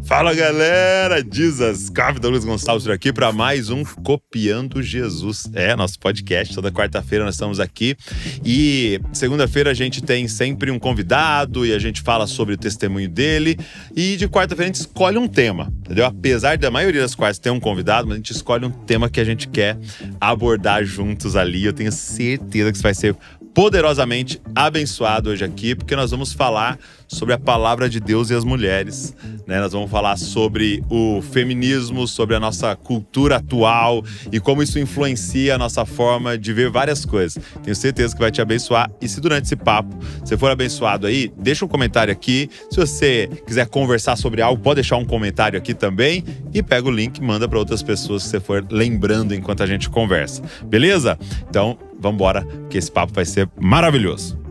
Fala galera, Jesus, Douglas Gonçalves por aqui para mais um Copiando Jesus. Nosso podcast, toda quarta-feira nós estamos aqui e segunda-feira a gente tem sempre um convidado e a gente fala sobre o testemunho dele e de quarta-feira a gente escolhe um tema, entendeu? Apesar da maioria das quartas ter um convidado, mas a gente escolhe um tema que a gente quer abordar juntos ali. Eu tenho certeza que isso vai ser poderosamente abençoado hoje aqui, porque nós vamos falar sobre a palavra de Deus e as mulheres, né? Nós vamos falar sobre o feminismo, sobre a nossa cultura atual e como isso influencia a nossa forma de ver várias coisas. Tenho certeza que vai te abençoar. E se durante esse papo você for abençoado aí, deixa um comentário aqui. Se você quiser conversar sobre algo, pode deixar um comentário aqui também e pega o link e manda para outras pessoas que você for lembrando enquanto a gente conversa. Beleza? Então, vamos embora, porque esse papo vai ser maravilhoso.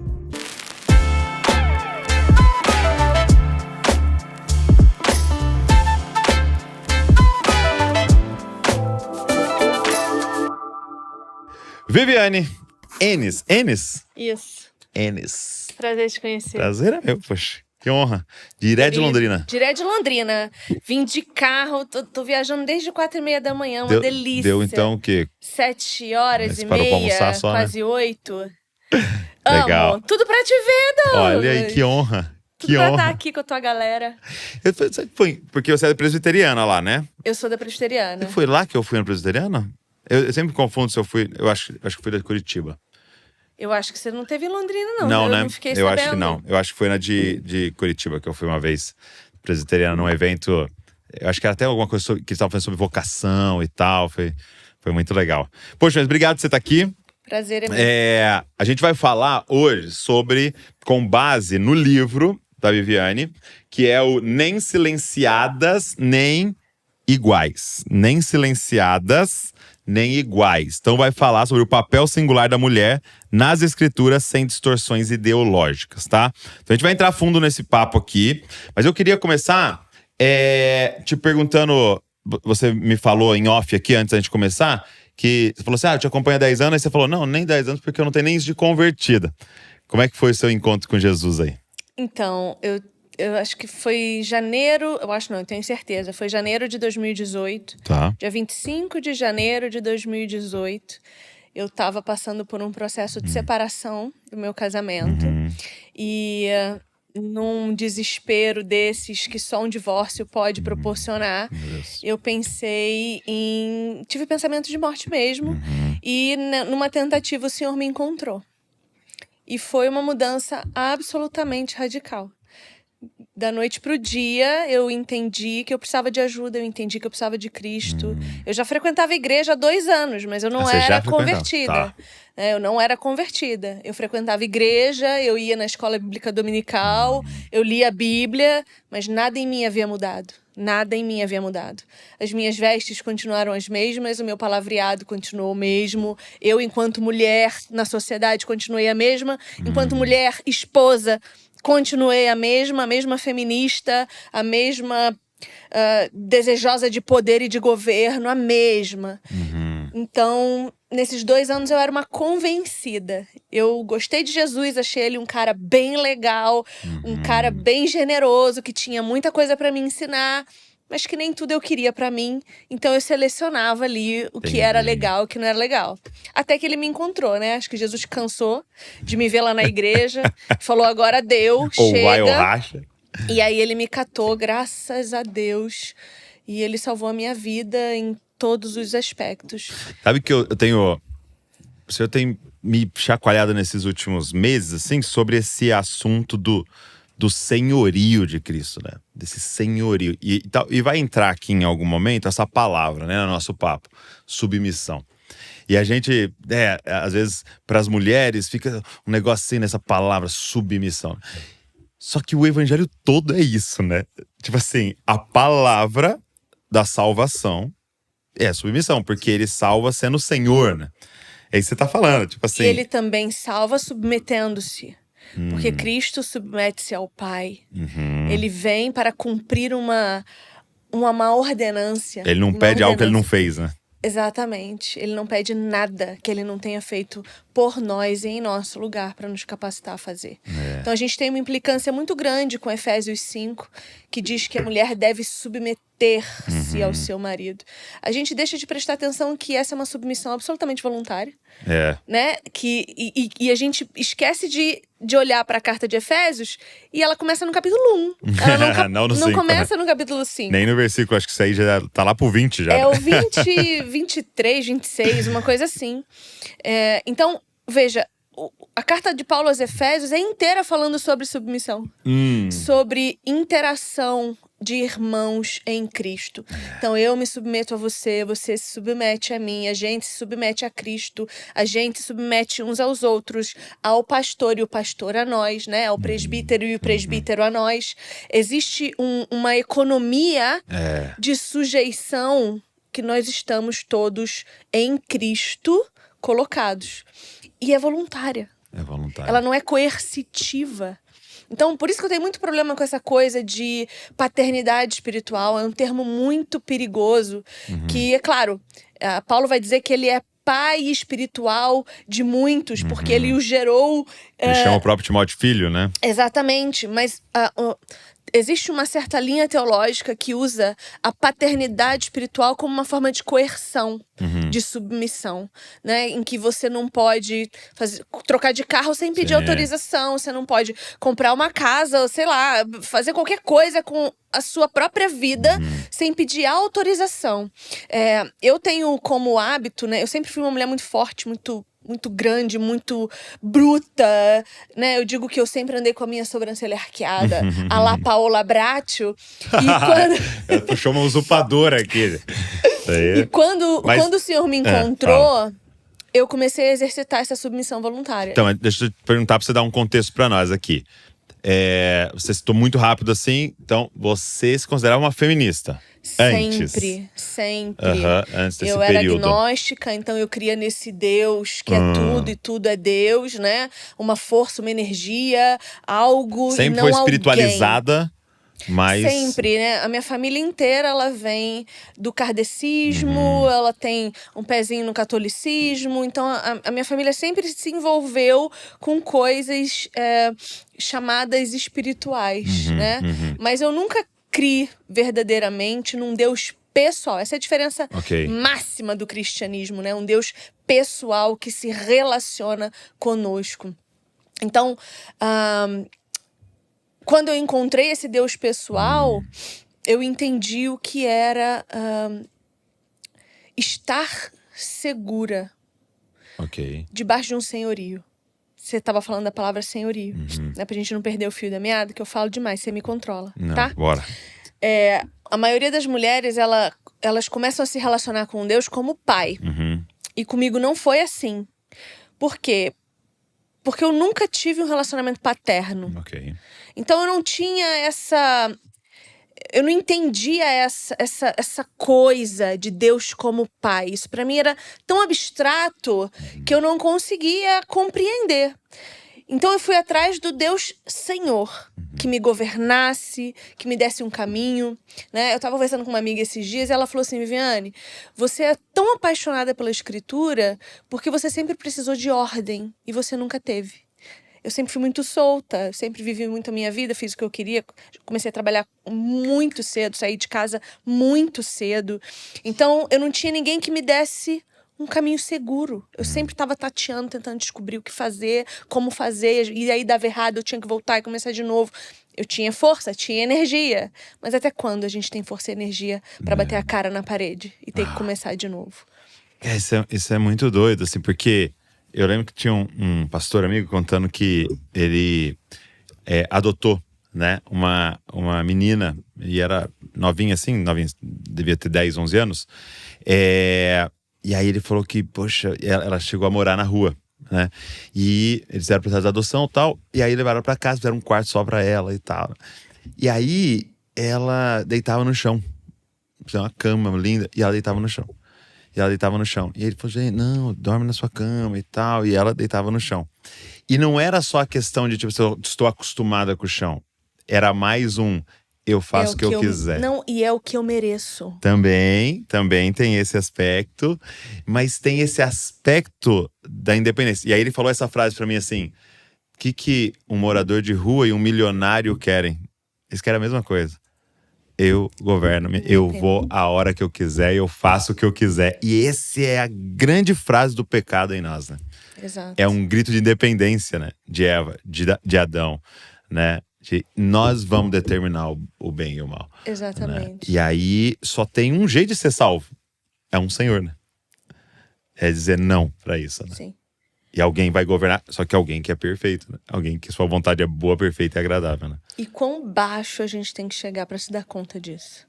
Viviane Enes. Isso. Enes. Prazer te conhecer. Prazer é meu, poxa. Que honra. Direto de Londrina. Direto de Londrina. Vim de carro, tô viajando desde 4h30 da manhã, uma delícia. Deu então o quê? 7 horas e parou meia, pra almoçar só, quase 8. Legal. Amo. Tudo pra te ver, Douglas. Olha aí, que honra. Tudo pra estar aqui com a tua galera. Porque você é presbiteriana lá, né? Eu sou da presbiteriana. Foi lá que eu fui na presbiteriana? Eu sempre confundo se eu fui... Eu acho que fui da Curitiba. Eu acho que você não teve em Londrina, não. Não, né? Não fiquei eu sabendo. acho que não. Eu acho que foi na de Curitiba, que eu fui uma vez presbiteriana num evento. Eu acho que era até alguma coisa que eles estavam falando sobre vocação e tal. Foi muito legal. Poxa, mas obrigado por você estar aqui. Prazer é meu. A gente vai falar hoje sobre, com base no livro da Viviane, que é o Nem Silenciadas, Nem Iguais. Nem Silenciadas, Nem Iguais. Então vai falar sobre o papel singular da mulher nas escrituras sem distorções ideológicas, tá? Então a gente vai entrar fundo nesse papo aqui, mas eu queria começar te perguntando, você me falou em off aqui antes da gente começar, que você falou assim, eu te acompanho há 10 anos, aí você falou, não, nem 10 anos porque eu não tenho nem isso de convertida. Como é que foi o seu encontro com Jesus aí? Então, eu acho que foi janeiro, eu tenho certeza, foi janeiro de 2018. Tá. Dia 25 de janeiro de 2018, eu estava passando por um processo de separação do meu casamento. E num desespero desses que só um divórcio pode proporcionar, eu tive pensamento de morte mesmo. E numa tentativa o Senhor me encontrou. E foi uma mudança absolutamente radical. Da noite pro dia, eu entendi que eu precisava de ajuda, eu entendi que eu precisava de Cristo. Eu já frequentava a igreja há 2 anos, mas eu não era convertida. Tá. Eu não era convertida. Eu frequentava igreja, eu ia na escola bíblica dominical, eu lia a Bíblia, mas nada em mim havia mudado. Nada em mim havia mudado. As minhas vestes continuaram as mesmas, o meu palavreado continuou o mesmo. Eu, enquanto mulher na sociedade, continuei a mesma. Enquanto mulher, esposa, continuei a mesma feminista, a mesma desejosa de poder e de governo, a mesma. Então, nesses 2 anos eu era uma convencida. Eu gostei de Jesus, achei ele um cara bem legal, um cara bem generoso, que tinha muita coisa para me ensinar, mas que nem tudo eu queria pra mim. Então eu selecionava ali o que era legal e o que não era legal. Até que ele me encontrou, né? Acho que Jesus cansou de me ver lá na igreja. Falou, agora deu, chega. Ou vai ou racha. E aí ele me catou, graças a Deus. E ele salvou a minha vida em todos os aspectos. Sabe que eu tenho... O senhor tem me chacoalhado nesses últimos meses, assim, sobre esse assunto do senhorio de Cristo, né? Desse senhorio. E vai entrar aqui em algum momento essa palavra, né? No nosso papo. Submissão. E a gente, às vezes, para as mulheres, fica um negócio assim nessa palavra, submissão. Só que o evangelho todo é isso, né? Tipo assim, a palavra da salvação é submissão, porque ele salva sendo o Senhor, né? É isso que você tá falando, tipo assim. E ele também salva submetendo-se. Porque Cristo submete-se ao Pai. Ele vem para cumprir uma ordenância. Ele não pede algo que ele não fez, né? Exatamente. Ele não pede nada que ele não tenha feito por nós e em nosso lugar para nos capacitar a fazer. Então a gente tem uma implicância muito grande com Efésios 5, que diz que a mulher deve submeter-se ao seu marido. A gente deixa de prestar atenção que essa é uma submissão absolutamente voluntária. Né? E a gente esquece de olhar para a carta de Efésios e ela começa no capítulo 1. Ela não 5, começa no capítulo 5. Nem no versículo, acho que isso aí já tá lá pro 20 já. É o 20, 23, 26, uma coisa assim. Então, veja, a carta de Paulo aos Efésios é inteira falando sobre submissão. Sobre interação de irmãos em Cristo. Então, eu me submeto a você, você se submete a mim, a gente se submete a Cristo, a gente se submete uns aos outros, ao pastor e o pastor a nós, né? Ao presbítero e o presbítero a nós. Existe uma economia de sujeição que nós estamos todos em Cristo colocados. E é voluntária. É voluntária. Ela não é coercitiva. Então, por isso que eu tenho muito problema com essa coisa de paternidade espiritual. É um termo muito perigoso. Que, é claro, Paulo vai dizer que ele é pai espiritual de muitos, porque ele o gerou… Ele chama o próprio Timóteo filho, né? Exatamente, mas existe uma certa linha teológica que usa a paternidade espiritual como uma forma de coerção, de submissão, né? Em que você não pode trocar de carro sem pedir autorização, você não pode comprar uma casa, sei lá, fazer qualquer coisa com a sua própria vida sem pedir autorização. Eu tenho como hábito, né? Eu sempre fui uma mulher muito forte, muito grande, muito bruta, né? Eu digo que eu sempre andei com a minha sobrancelha arqueada, a la Paola Bracho. Ela puxou uma usurpadora aqui. E quando o senhor me encontrou, eu comecei a exercitar essa submissão voluntária. Então, deixa eu te perguntar pra você dar um contexto pra nós aqui. Você citou muito rápido assim, então você se considerava uma feminista? Sempre. Antes desse eu período. era agnóstica, então eu cria nesse Deus que é tudo e tudo é Deus, né? Uma força, uma energia, algo Sempre e não foi alguém. espiritualizada, mas… Sempre, né? A minha família inteira, ela vem do kardecismo, ela tem um pezinho no catolicismo. Então, a minha família sempre se envolveu com coisas chamadas espirituais, né? Mas eu nunca criei verdadeiramente num Deus pessoal. Essa é a diferença máxima do cristianismo, né? Um Deus pessoal que se relaciona conosco. Então, quando eu encontrei esse Deus pessoal, eu entendi o que era estar segura debaixo de um senhorio. Você estava falando da palavra senhorio, né? Pra gente não perder o fio da meada, que eu falo demais, você me controla, tá? Bora. A maioria das mulheres, elas começam a se relacionar com Deus como pai. E comigo não foi assim. Por quê? Porque eu nunca tive um relacionamento paterno. Então eu não tinha eu não entendia essa coisa de Deus como pai. Isso pra mim era tão abstrato que eu não conseguia compreender. Então eu fui atrás do Deus Senhor, que me governasse, que me desse um caminho, né? Eu tava conversando com uma amiga esses dias e ela falou assim: Viviane, você é tão apaixonada pela escritura porque você sempre precisou de ordem e você nunca teve. Eu sempre fui muito solta, sempre vivi muito a minha vida, fiz o que eu queria. Comecei a trabalhar muito cedo, saí de casa muito cedo. Então, eu não tinha ninguém que me desse um caminho seguro. Eu sempre estava tateando, tentando descobrir o que fazer, como fazer. E aí dava errado, eu tinha que voltar e começar de novo. Eu tinha força, tinha energia. Mas até quando a gente tem força e energia para bater a cara na parede e ter que começar de novo? Isso é muito doido, assim, porque… Eu lembro que tinha um pastor amigo contando que ele adotou, né, uma menina, e era novinha assim, devia ter 10, 11 anos. E aí ele falou que, poxa, ela chegou a morar na rua, né? E eles eram processo de adoção e tal, e aí levaram pra casa, fizeram um quarto só pra ela e tal. E aí ela deitava no chão, fizeram uma cama linda, e ela deitava no chão. E ele falou, gente, não, dorme na sua cama e tal. E ela deitava no chão. E não era só a questão de, tipo, estou acostumada com o chão. Era mais eu faço o que eu quiser. Não, e é o que eu mereço. Também tem esse aspecto, mas tem esse aspecto da independência. E aí ele falou essa frase pra mim assim: o que um morador de rua e um milionário querem? Eles querem a mesma coisa. Eu governo, eu vou a hora que eu quiser, eu faço o que eu quiser. E essa é a grande frase do pecado em nós, né? Exato. É um grito de independência, né? De Eva, de Adão, né? Nós vamos determinar o bem e o mal. Exatamente. Né? E aí só tem um jeito de ser salvo. É um Senhor, né? É dizer não pra isso, né? Sim. E alguém vai governar, só que alguém que é perfeito, né? Alguém que sua vontade é boa, perfeita e agradável, né? E quão baixo a gente tem que chegar pra se dar conta disso.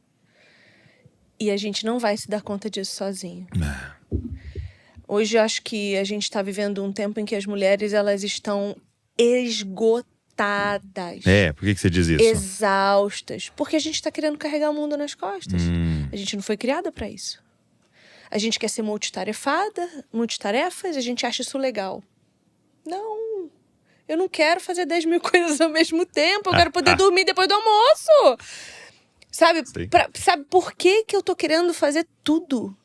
E a gente não vai se dar conta disso sozinho. Hoje eu acho que a gente tá vivendo um tempo em que as mulheres, elas estão esgotadas. Por que você diz isso? Exaustas. Porque a gente tá querendo carregar o mundo nas costas. A gente não foi criada pra isso. A gente quer ser multitarefas, a gente acha isso legal. Não. Eu não quero fazer 10 mil coisas ao mesmo tempo. Eu quero poder dormir depois do almoço. Sabe? Sabe por que eu tô querendo fazer tudo?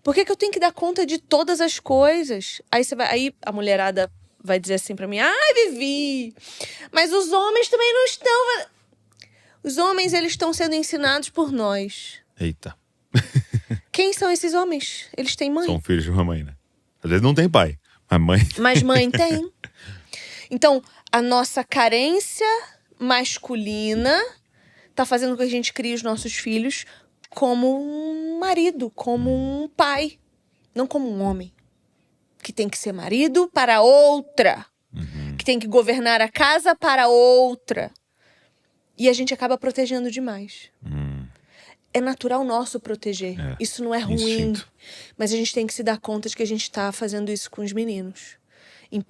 Por que eu tenho que dar conta de todas as coisas? Aí a mulherada vai dizer assim pra mim: ai, Vivi, mas os homens também não estão. Os homens, eles estão sendo ensinados por nós. Eita. Quem são esses homens? Eles têm mãe. São filhos de uma mãe, né? Às vezes não tem pai, mas mãe. Mas mãe tem. Então, a nossa carência masculina tá fazendo com que a gente crie os nossos filhos como um marido, como um pai. Não como um homem. Que tem que ser marido para outra. Que tem que governar a casa para outra. E a gente acaba protegendo demais. É natural nosso proteger. Isso não é ruim. Instinto. Mas a gente tem que se dar conta de que a gente tá fazendo isso com os meninos.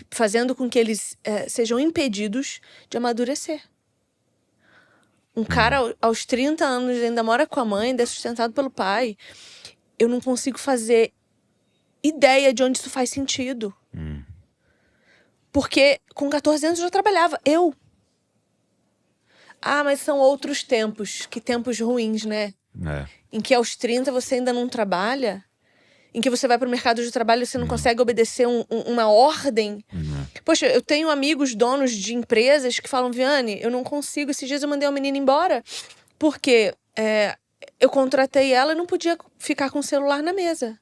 Fazendo com que eles sejam impedidos de amadurecer. Um cara aos 30 anos ainda mora com a mãe, ainda é sustentado pelo pai. Eu não consigo fazer ideia de onde isso faz sentido. Porque com 14 anos eu já trabalhava. Mas são outros tempos. Que tempos ruins, né? Em que aos 30 você ainda não trabalha. Em que você vai pro mercado de trabalho e você não consegue obedecer uma ordem. Poxa, eu tenho amigos donos de empresas que falam: Viane, eu não consigo. Esses dias eu mandei uma menina embora. Porque eu contratei ela e não podia ficar com o celular na mesa.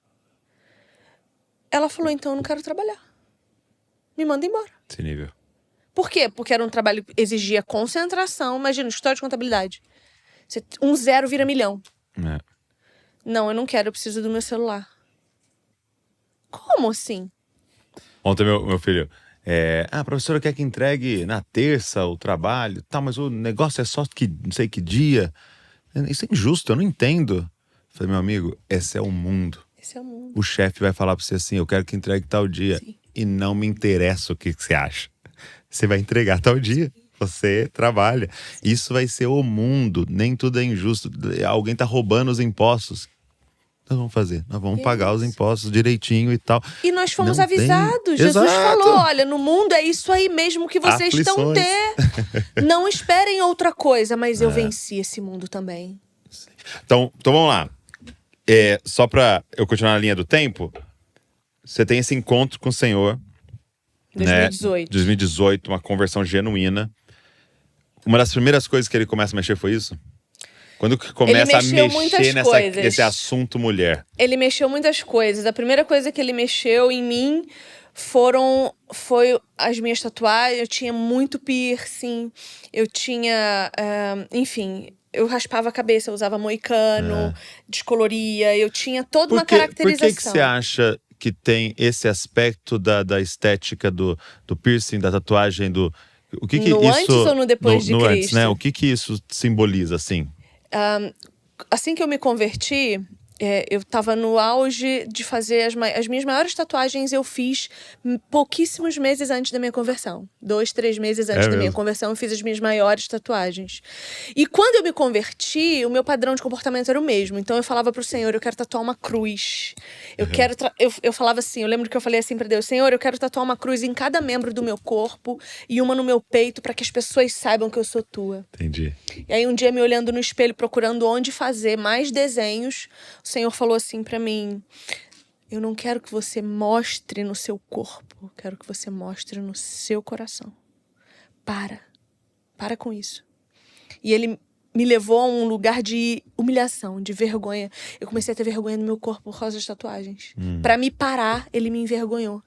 Ela falou: então eu não quero trabalhar. Me manda embora. Esse nível. Por quê? Porque era um trabalho que exigia concentração. Imagina, história de contabilidade. Um zero vira milhão. Não, eu não quero, eu preciso do meu celular. Como assim? Ontem meu filho... a professora quer que entregue na terça o trabalho. Tá, mas o negócio é só que não sei que dia. Isso é injusto, eu não entendo. Eu falei: meu amigo, esse é o mundo. Esse é o mundo. O chefe vai falar pra você assim: eu quero que entregue tal dia. Sim. E não me interessa o que você acha. Você vai entregar tal dia. Você trabalha. Isso vai ser o mundo. Nem tudo é injusto. Alguém tá roubando os impostos. Nós vamos fazer. Nós vamos pagar os impostos direitinho e tal. E nós fomos Não avisados. tem... Jesus Exato. falou: olha, no mundo é isso aí mesmo que vocês estão Aflições. Não esperem outra coisa, mas eu venci esse mundo também. Então vamos lá. Só pra eu continuar na linha do tempo, você tem esse encontro com o Senhor. 2018. 2018, uma conversão genuína. Uma das primeiras coisas que ele começa a mexer foi isso? Quando que começa a mexer nesse assunto mulher? Ele mexeu muitas coisas. A primeira coisa que ele mexeu em mim foi as minhas tatuagens. Eu tinha muito piercing. Eu tinha... enfim, eu raspava a cabeça, eu usava moicano, descoloria. Eu tinha toda uma caracterização. Por que você acha que tem esse aspecto da estética do piercing, da tatuagem, o que no isso... antes ou no depois de Cristo? Antes, né? O que isso simboliza, assim? Assim que eu me converti, eu estava no auge de fazer as minhas maiores tatuagens. Eu fiz pouquíssimos meses antes da minha conversão. 2, 3 meses antes É da minha mesmo? conversão, eu fiz as minhas maiores tatuagens. E quando eu me converti, o meu padrão de comportamento era o mesmo. Então eu falava pro Senhor, eu quero tatuar uma cruz. Eu falava assim, eu lembro que eu falei assim pra Deus, Senhor, eu quero tatuar uma cruz em cada membro do meu corpo e uma no meu peito para que as pessoas saibam que eu sou tua. Entendi. E aí um dia, me olhando no espelho, procurando onde fazer mais desenhos, o Senhor falou assim pra mim, eu não quero que você mostre no seu corpo, eu quero que você mostre no seu coração. Para com isso. E ele me levou a um lugar de humilhação, de vergonha. Eu comecei a ter vergonha do meu corpo por causa das tatuagens. Pra me parar, ele me envergonhou.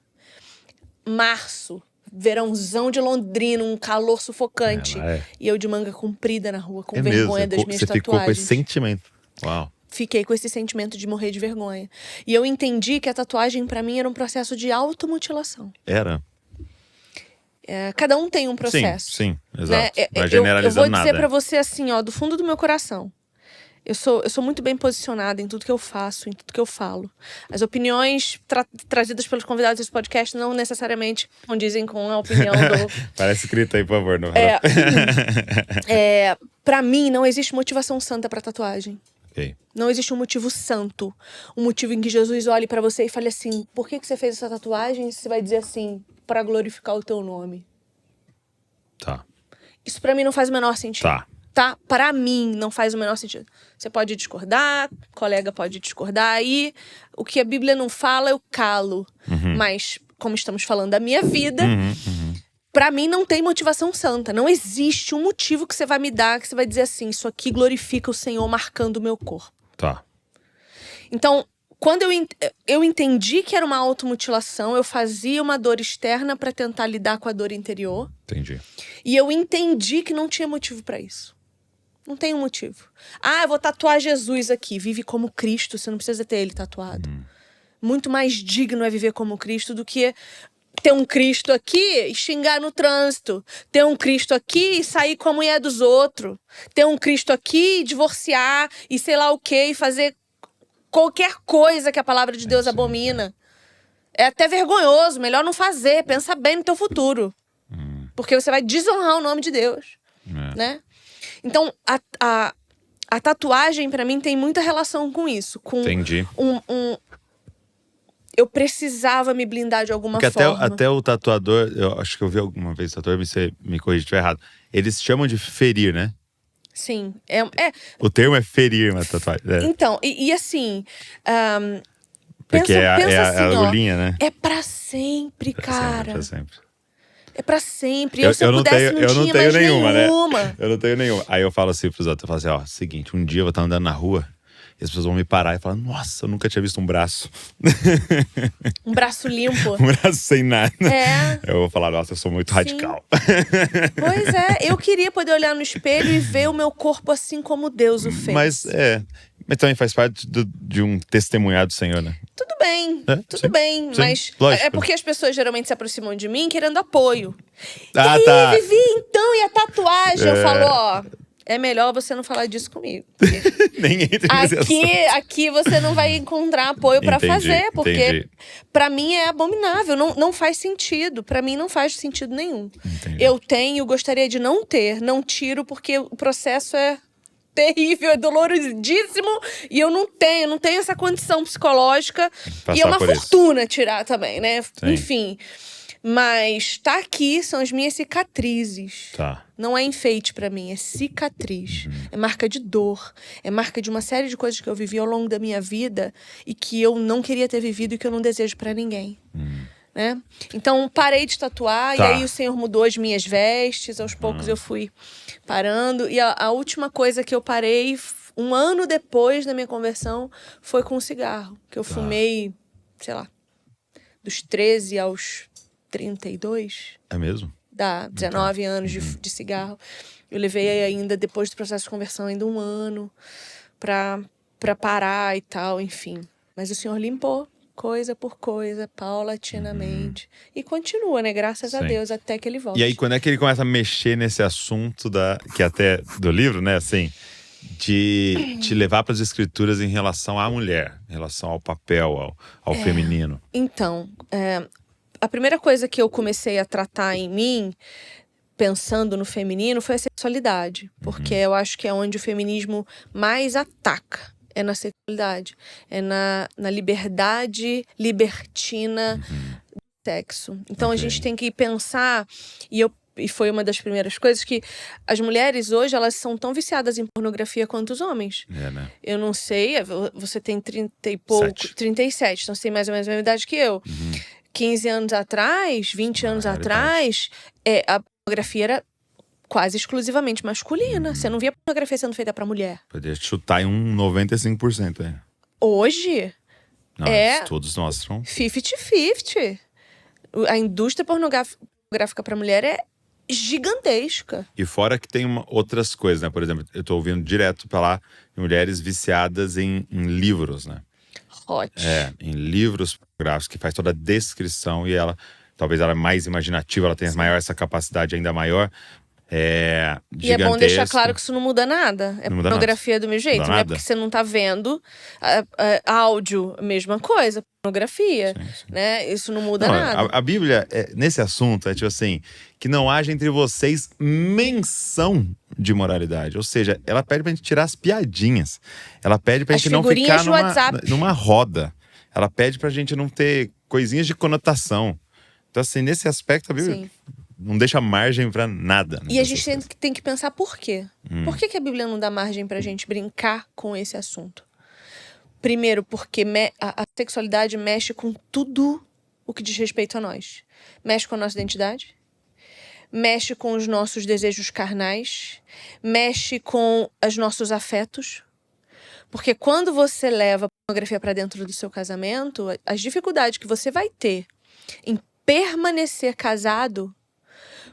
Março, verãozão de Londrina, um calor sufocante. E eu de manga comprida na rua, com vergonha das minhas Você tatuagens. ficou com esse sentimento. Uau. Fiquei com esse sentimento de morrer de vergonha. E eu entendi que a tatuagem, pra mim, era um processo de automutilação. Era? Cada um tem um processo. Sim, exato. Né? Não é Eu generalizando vou dizer nada. pra você assim, ó, do fundo do meu coração. Eu sou muito bem posicionada em tudo que eu faço, em tudo que eu falo. As opiniões trazidas pelos convidados desse podcast não necessariamente condizem com a opinião do... Parece escrito aí, por favor. Não. Pra mim, não existe motivação santa pra tatuagem. Ok. Não existe um motivo santo. Um motivo em que Jesus olhe pra você e fale assim, por que você fez essa tatuagem? E você vai dizer assim, pra glorificar o teu nome. Tá. Isso pra mim não faz o menor sentido. Tá? Para mim, não faz o menor sentido. Você pode discordar, colega pode discordar. Aí, o que a Bíblia não fala, eu calo. Mas, como estamos falando da minha vida, pra mim não tem motivação santa. Não existe um motivo que você vai me dar, que você vai dizer assim, isso aqui glorifica o Senhor marcando o meu corpo. Tá. Então, quando eu entendi que era uma automutilação, eu fazia uma dor externa pra tentar lidar com a dor interior. Entendi. E eu entendi que não tinha motivo pra isso. Não tem um motivo. Ah, eu vou tatuar Jesus aqui. Vive como Cristo, você não precisa ter ele tatuado. Muito mais digno é viver como Cristo do que ter um Cristo aqui e xingar no trânsito. Ter um Cristo aqui e sair com a mulher dos outros. Ter um Cristo aqui e divorciar e sei lá o quê, e fazer qualquer coisa que a palavra de Deus abomina. É até vergonhoso, melhor não fazer. Pensa bem no teu futuro. Porque você vai desonrar o nome de Deus, né? Então, a tatuagem, pra mim, tem muita relação com isso. Com Entendi. Eu precisava me blindar de alguma Porque forma. até o tatuador, eu acho que eu vi alguma vez o tatuador, você me corrige se estiver errado. Eles chamam de ferir, né? Sim. O termo é ferir uma tatuagem. Então, e assim... Porque pensa é assim, a ó, agulhinha, né? é pra sempre, cara. Pra sempre. É pra sempre. Eu Se eu não pudesse, tenho, eu não tinha tenho mais nenhuma, nenhuma. né? Eu não tenho nenhuma. Aí eu falo assim pros outros, eu falo assim, ó, seguinte, um dia eu vou estar andando na rua e as pessoas vão me parar e falar, nossa, eu nunca tinha visto um braço. Um braço limpo. Um braço sem nada. É. Eu vou falar, nossa, eu sou muito radical. Pois é, eu queria poder olhar no espelho e ver o meu corpo assim como Deus o fez. Mas também faz parte de um testemunhar do Senhor, né? Tudo bem, tudo sim, bem. sim, Mas lógico. é porque as pessoas geralmente se aproximam de mim querendo apoio. Ah, e aí, tá. Vivi, então, e a tatuagem? Eu falo, ó, é melhor você não falar disso comigo. Nem entra nesse assunto. Aqui você não vai encontrar apoio pra fazer, porque pra mim é abominável, não faz sentido. Pra mim não faz sentido nenhum. Entendi. Eu tenho, gostaria de não ter, não tiro, porque o processo é terrível, é dolorosíssimo, e eu não tenho essa condição psicológica. E é uma fortuna tirar também, né? Sim. Enfim. Mas tá aqui, são as minhas cicatrizes. Tá. Não é enfeite pra mim, é cicatriz. É marca de dor. É marca de uma série de coisas que eu vivi ao longo da minha vida e que eu não queria ter vivido e que eu não desejo pra ninguém. Né? Então, parei de tatuar e aí o Senhor mudou as minhas vestes. Aos poucos eu fui parando. E a última coisa que eu parei, um ano depois da minha conversão, foi com o cigarro. Que eu fumei, sei lá, dos 13 aos 32. É mesmo? Dá 19 anos de cigarro. Eu levei ainda, depois do processo de conversão, ainda um ano pra parar e tal, enfim. Mas o Senhor limpou coisa por coisa, paulatinamente. E continua, né? Graças a Deus, até que ele volte. E aí, quando é que ele começa a mexer nesse assunto que até do livro, né, assim, de te levar para as escrituras em relação à mulher, em relação ao papel, ao feminino? Então, a primeira coisa que eu comecei a tratar em mim, pensando no feminino, foi a sexualidade. Porque eu acho que é onde o feminismo mais ataca. É na sexualidade. É na liberdade libertina do sexo. Então a gente tem que pensar, e foi uma das primeiras coisas, que as mulheres hoje, elas são tão viciadas em pornografia quanto os homens. Né? Eu não sei, você tem 30 e pouco, 37, então você tem mais ou menos a mesma idade que eu. 15 anos atrás, 20 anos atrás, a pornografia era quase exclusivamente masculina. Você não via pornografia sendo feita pra mulher. Podia chutar em 95%, é. Hoje, Estudos mostram. 50-50. A indústria pornográfica pra mulher é gigantesca. E fora que tem outras coisas, né? Por exemplo, eu tô ouvindo direto pra lá de mulheres viciadas em livros, né? Hot. Em livros pornográficos, que faz toda a descrição e talvez ela é mais imaginativa, ela tenha essa capacidade ainda maior. E é bom deixar claro que isso não muda nada. É pornografia do mesmo jeito. Não é porque você não tá vendo áudio, mesma coisa. Pornografia, né? Isso não muda nada. A Bíblia, nesse assunto, é tipo assim, que não haja entre vocês menção de moralidade. Ou seja, ela pede pra gente tirar as piadinhas. Ela pede pra gente não ficar numa roda. Ela pede pra gente não ter coisinhas de conotação. Então, assim, nesse aspecto, a Bíblia não deixa margem pra nada. E a gente tem que pensar por quê. Por que a Bíblia não dá margem pra gente brincar com esse assunto? Primeiro, porque a sexualidade mexe com tudo o que diz respeito a nós. Mexe com a nossa identidade, mexe com os nossos desejos carnais, mexe com os nossos afetos. Porque quando você leva a pornografia pra dentro do seu casamento, as dificuldades que você vai ter em permanecer casado.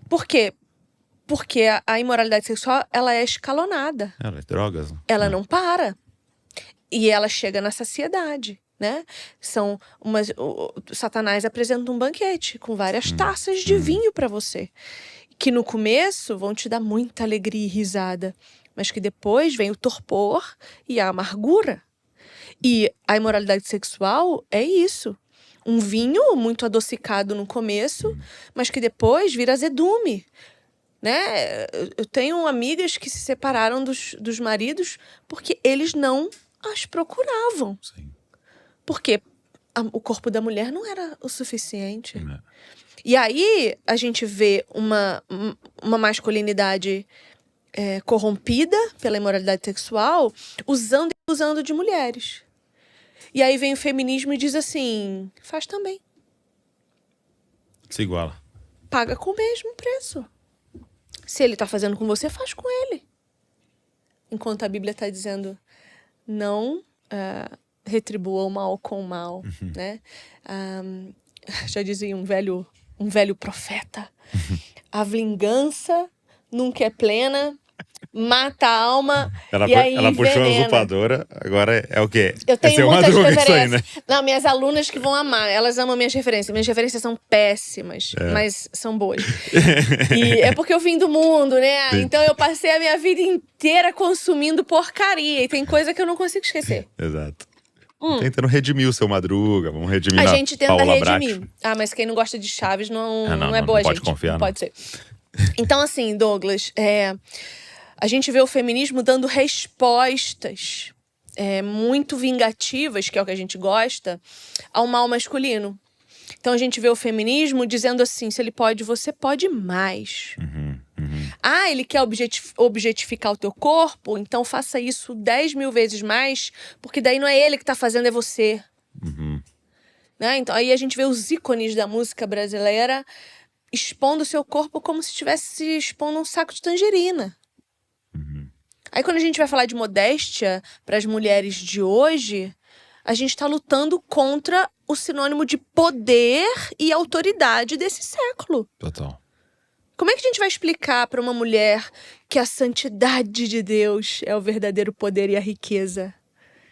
Por quê? Porque a imoralidade sexual, ela é escalonada. Ela é drogas. Ela não para. E ela chega na saciedade, né? Satanás apresenta um banquete com várias taças de vinho para você. Que no começo vão te dar muita alegria e risada. Mas que depois vem o torpor e a amargura. E a imoralidade sexual é isso. Um vinho muito adocicado no começo, mas que depois vira azedume. Né? Eu tenho amigas que se separaram dos maridos porque eles não as procuravam. Sim. Porque o corpo da mulher não era o suficiente. E aí a gente vê uma masculinidade corrompida pela imoralidade sexual, usando e abusando de mulheres. E aí vem o feminismo e diz assim, faz também. Se iguala. Paga com o mesmo preço. Se ele tá fazendo com você, faz com ele. Enquanto a Bíblia tá dizendo, não retribua o mal com o mal, né? Já dizia um velho profeta, a vingança nunca é plena, mata a alma e aí ela puxou a envenena. usurpadora, agora é o quê? Eu tenho muitas referências. Aí, né? Não, minhas alunas que vão amar, elas amam minhas referências. Minhas referências são péssimas, mas são boas. E é porque eu vim do mundo, né? Sim. Então eu passei a minha vida inteira consumindo porcaria. E tem coisa que eu não consigo esquecer. Exato. Tentando redimir o seu Madruga, vamos redimir a gente tenta Paula redimir. Bracho. Mas quem não gosta de Chaves não é boa, não gente. Pode confiar, não pode ser. Então, assim, Douglas, a gente vê o feminismo dando respostas muito vingativas, que é o que a gente gosta, ao mal masculino. Então a gente vê o feminismo dizendo assim, se ele pode, você pode mais. Ele quer objetificar o teu corpo, então faça isso 10.000 vezes mais, porque daí não é ele que tá fazendo, é você. Né? Então aí a gente vê os ícones da música brasileira expondo o seu corpo como se estivesse expondo um saco de tangerina. Aí quando a gente vai falar de modéstia para as mulheres de hoje, a gente está lutando contra o sinônimo de poder e autoridade desse século. Total. Como é que a gente vai explicar para uma mulher que a santidade de Deus é o verdadeiro poder e a riqueza?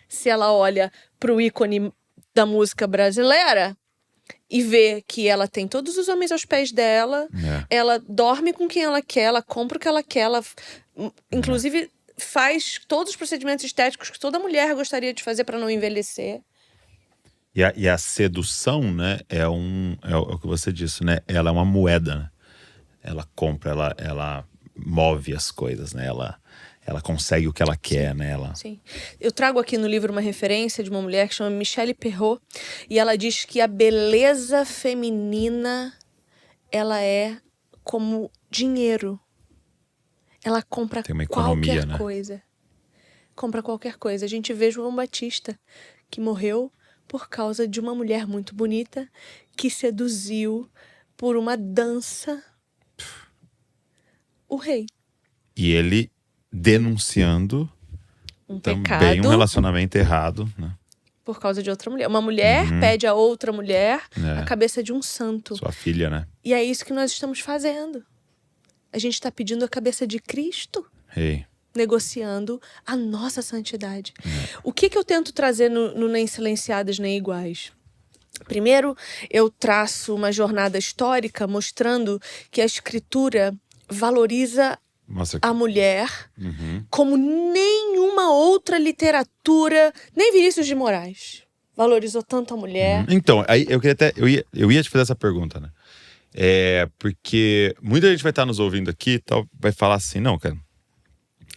Se ela olha para o ícone da música brasileira e vê que ela tem todos os homens aos pés dela, ela dorme com quem ela quer, ela compra o que ela quer, ela inclusive faz todos os procedimentos estéticos que toda mulher gostaria de fazer para não envelhecer. E a sedução, né, é o que você disse, né? Ela é uma moeda, né? Ela compra, ela move as coisas, né? Ela consegue o que ela quer, né? Sim. Eu trago aqui no livro uma referência de uma mulher que chama Michelle Perrault, e ela diz que a beleza feminina, ela é como dinheiro. Ela compra Tem uma economia, qualquer né? coisa. Compra qualquer coisa. A gente vê João Batista, que morreu por causa de uma mulher muito bonita que seduziu por uma dança o rei. E ele denunciando Um também pecado um relacionamento errado, né? por causa de outra mulher. Uma mulher pede a outra mulher a É. cabeça de um santo. Sua filha, né? E é isso que nós estamos fazendo. A gente está pedindo a cabeça de Cristo, Ei. negociando a nossa santidade. O que eu tento trazer no Nem Silenciadas Nem Iguais? Primeiro, eu traço uma jornada histórica mostrando que a Escritura valoriza Mostra aqui. a mulher como nenhuma outra literatura, nem Vinícius de Moraes valorizou tanto a mulher. Então, aí eu queria até. Eu ia te fazer essa pergunta, né? Porque muita gente vai estar nos ouvindo aqui e tal, vai falar assim, não, cara,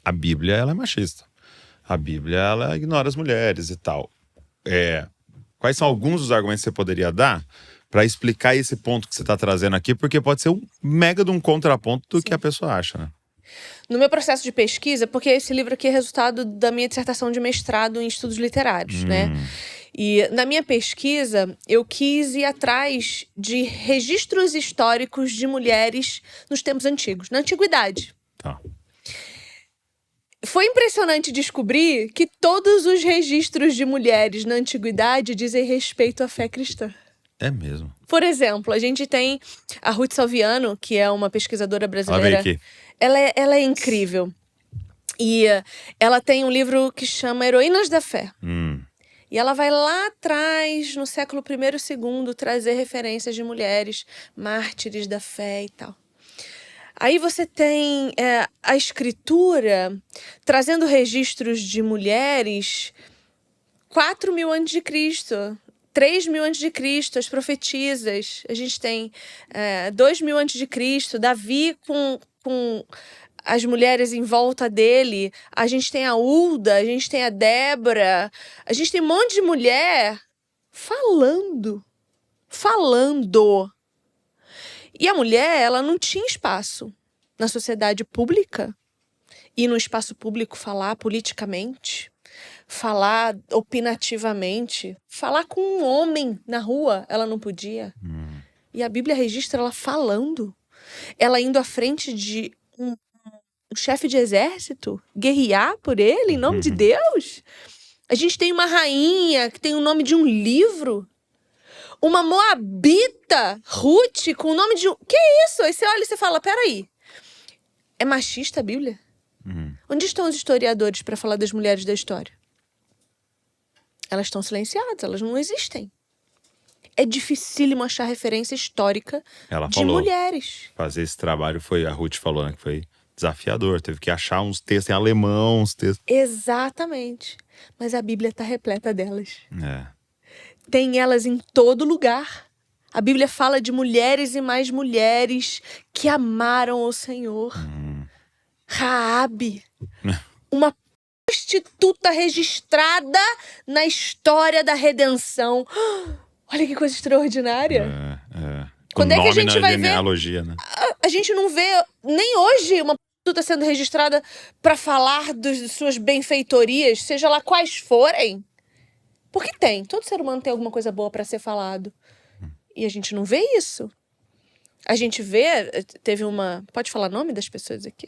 a Bíblia ela é machista. A Bíblia ela ignora as mulheres e tal. Quais são alguns dos argumentos que você poderia dar para explicar esse ponto que você está trazendo aqui? Porque pode ser um mega de um contraponto do que a pessoa acha, né? No meu processo de pesquisa, porque esse livro aqui é resultado da minha dissertação de mestrado em estudos literários, né? E na minha pesquisa, eu quis ir atrás de registros históricos de mulheres nos tempos antigos, na antiguidade. Tá. Foi impressionante descobrir que todos os registros de mulheres na antiguidade dizem respeito à fé cristã. É mesmo. Por exemplo, a gente tem a Ruth Salviano, que é uma pesquisadora brasileira. Ela veio aqui. Ela é incrível. E ela tem um livro que chama Heroínas da Fé. E ela vai lá atrás, no século I e II, trazer referências de mulheres, mártires da fé e tal. Aí você tem a escritura trazendo registros de mulheres 4.000 antes de Cristo, 3.000 antes de Cristo, as profetisas. A gente tem 2.000 antes de Cristo, Davi com as mulheres em volta dele. A gente tem a Hulda, a gente tem a Débora. A gente tem um monte de mulher falando. E a mulher, ela não tinha espaço na sociedade pública. E no espaço público falar politicamente, falar opinativamente, falar com um homem na rua, ela não podia. E a Bíblia registra ela falando. Ela indo à frente de um chefe de exército, guerrear por ele, em nome de Deus. A gente tem uma rainha que tem o nome de um livro. Uma moabita, Ruth, com o nome de um... Que isso? Aí você olha e você fala, peraí. É machista a Bíblia? Onde estão os historiadores para falar das mulheres da história? Elas estão silenciadas, elas não existem. É dificílimo achar referência histórica de mulheres. Fazer esse trabalho a Ruth falou, né, que foi desafiador. Teve que achar uns textos em alemão, uns textos... Exatamente. Mas a Bíblia está repleta delas. Tem elas em todo lugar. A Bíblia fala de mulheres e mais mulheres que amaram o Senhor. Raabe, uma prostituta registrada na história da redenção. Olha que coisa extraordinária. Quando é que a gente vai ver? Né? A gente não vê nem hoje uma prostituta sendo registrada para falar de suas benfeitorias, seja lá quais forem. Porque tem. Todo ser humano tem alguma coisa boa para ser falado. E a gente não vê isso. A gente vê... Teve uma... Pode falar nome das pessoas aqui?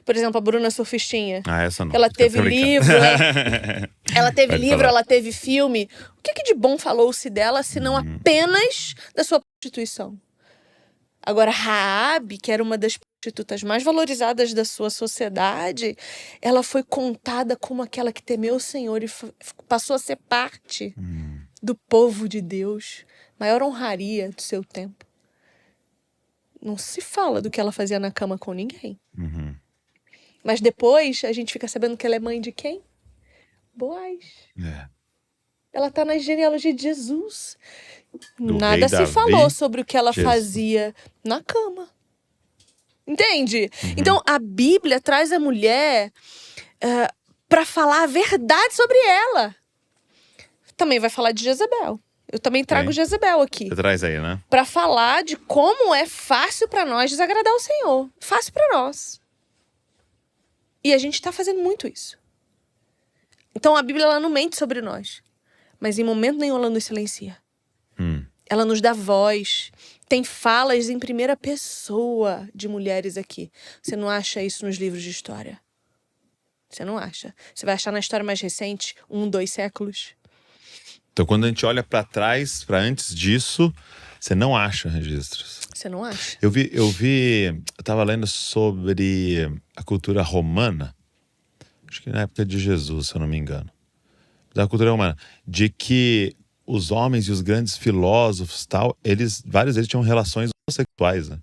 Por exemplo, a Bruna Surfistinha. Essa não. Ela teve livro. Ela teve livro, ela teve filme. O que de bom falou-se dela, se não apenas da sua prostituição? Agora, Raabe, que era uma das prostitutas mais valorizadas da sua sociedade, ela foi contada como aquela que temeu o Senhor e passou a ser parte do povo de Deus. Maior honraria do seu tempo. Não se fala do que ela fazia na cama com ninguém. Mas depois a gente fica sabendo que ela é mãe de quem? Boaz. Ela tá na genealogia de Jesus. Do Nada rei se Davi, falou sobre o que ela Jesus. fazia na cama. Entende? Uhum. Então, a Bíblia traz a mulher para falar a verdade sobre ela. Também vai falar de Jezabel. Eu também trago Sim. Jezabel aqui. Você traz aí, né? Para falar de como é fácil para nós desagradar o Senhor. Fácil para nós. E a gente tá fazendo muito isso. Então, a Bíblia ela não mente sobre nós. Mas em momento nenhum ela nos silencia. Ela nos dá voz. Tem falas em primeira pessoa de mulheres aqui. Você não acha isso nos livros de história. Você não acha. Você vai achar na história mais recente, 1, 2 séculos. Então, quando a gente olha pra trás, pra antes disso, você não acha registros. Você não acha? Eu tava lendo sobre a cultura romana, acho que na época de Jesus, se eu não me engano, da cultura romana, de que os homens e os grandes filósofos tal, vários deles tinham relações homossexuais, né?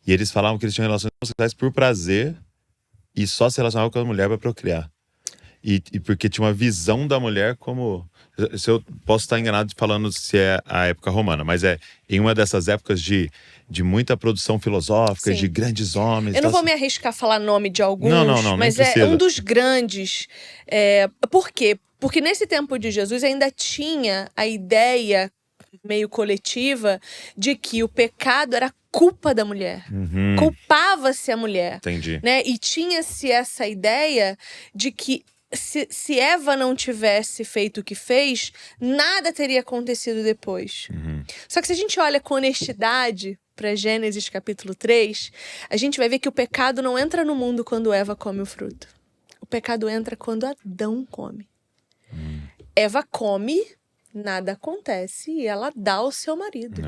E eles falavam que eles tinham relações homossexuais por prazer e só se relacionavam com a mulher para procriar. E porque tinha uma visão da mulher como... Se eu posso estar enganado falando se é a época romana, mas é em uma dessas épocas de muita produção filosófica, Sim. de grandes homens. Eu não tal. vou me arriscar a falar nome de alguns, Não, nem mas é precisa. um dos grandes. Por quê? Porque nesse tempo de Jesus ainda tinha a ideia meio coletiva de que o pecado era culpa da mulher. Culpava-se a mulher. Entendi. Né? E tinha-se essa ideia de que se Eva não tivesse feito o que fez, nada teria acontecido depois. Só que se a gente olha com honestidade para Gênesis capítulo 3, a gente vai ver que o pecado não entra no mundo quando Eva come o fruto. O pecado entra quando Adão come. Eva come, nada acontece e ela dá ao seu marido.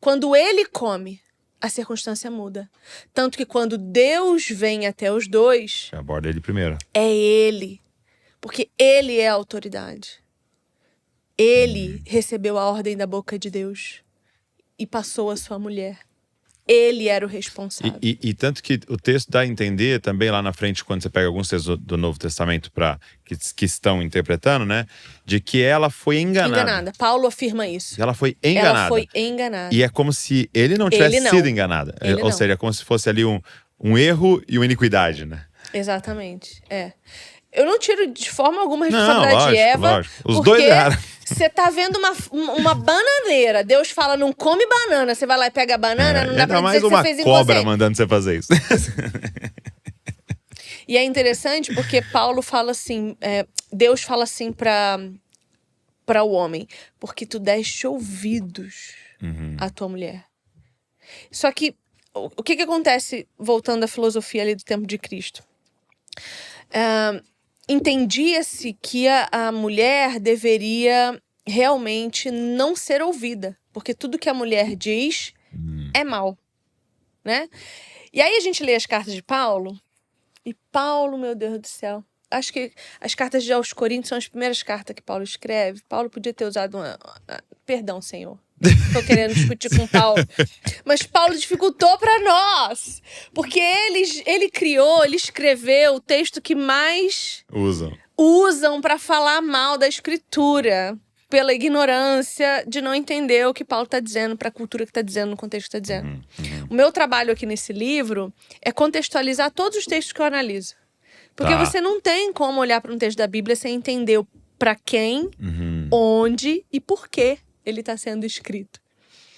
Quando ele come, a circunstância muda. Tanto que quando Deus vem até os dois, Aborda ele primeiro. é ele. Porque ele é a autoridade. Ele recebeu a ordem da boca de Deus e passou a sua mulher. Ele era o responsável. E tanto que o texto dá a entender também lá na frente, quando você pega alguns textos do Novo Testamento que estão interpretando, né? De que ela foi enganada. Paulo afirma isso. Ela foi enganada. Ela foi enganada. E é como se ele não tivesse sido enganada. Ou seja, é como se fosse ali um erro e uma iniquidade, né? Exatamente, Eu não tiro de forma alguma a responsabilidade de Eva. Lógico. Os dois erraram. Você tá vendo uma bananeira. Deus fala, não come banana. Você vai lá e pega a banana, não dá pra dizer que você fez em você. mais uma cobra mandando você fazer isso. E é interessante porque Paulo fala assim, Deus fala assim para o homem, porque tu deste ouvidos à tua mulher. Só que, o que acontece, voltando à filosofia ali do tempo de Cristo? Entendia-se que a mulher deveria realmente não ser ouvida, porque tudo que a mulher diz é mal, né? E aí a gente lê as cartas de Paulo, e Paulo, meu Deus do céu, acho que as cartas aos Coríntios são as primeiras cartas que Paulo escreve. Paulo podia ter usado perdão, Senhor. Tô querendo discutir com Paulo. Mas Paulo dificultou para nós. Porque ele escreveu o texto que mais usam para falar mal da Escritura. Pela ignorância de não entender o que Paulo está dizendo, para a cultura que está dizendo, no contexto que está dizendo. O meu trabalho aqui nesse livro é contextualizar todos os textos que eu analiso. Porque você não tem como olhar para um texto da Bíblia sem entender para quem, onde e por quê ele está sendo escrito.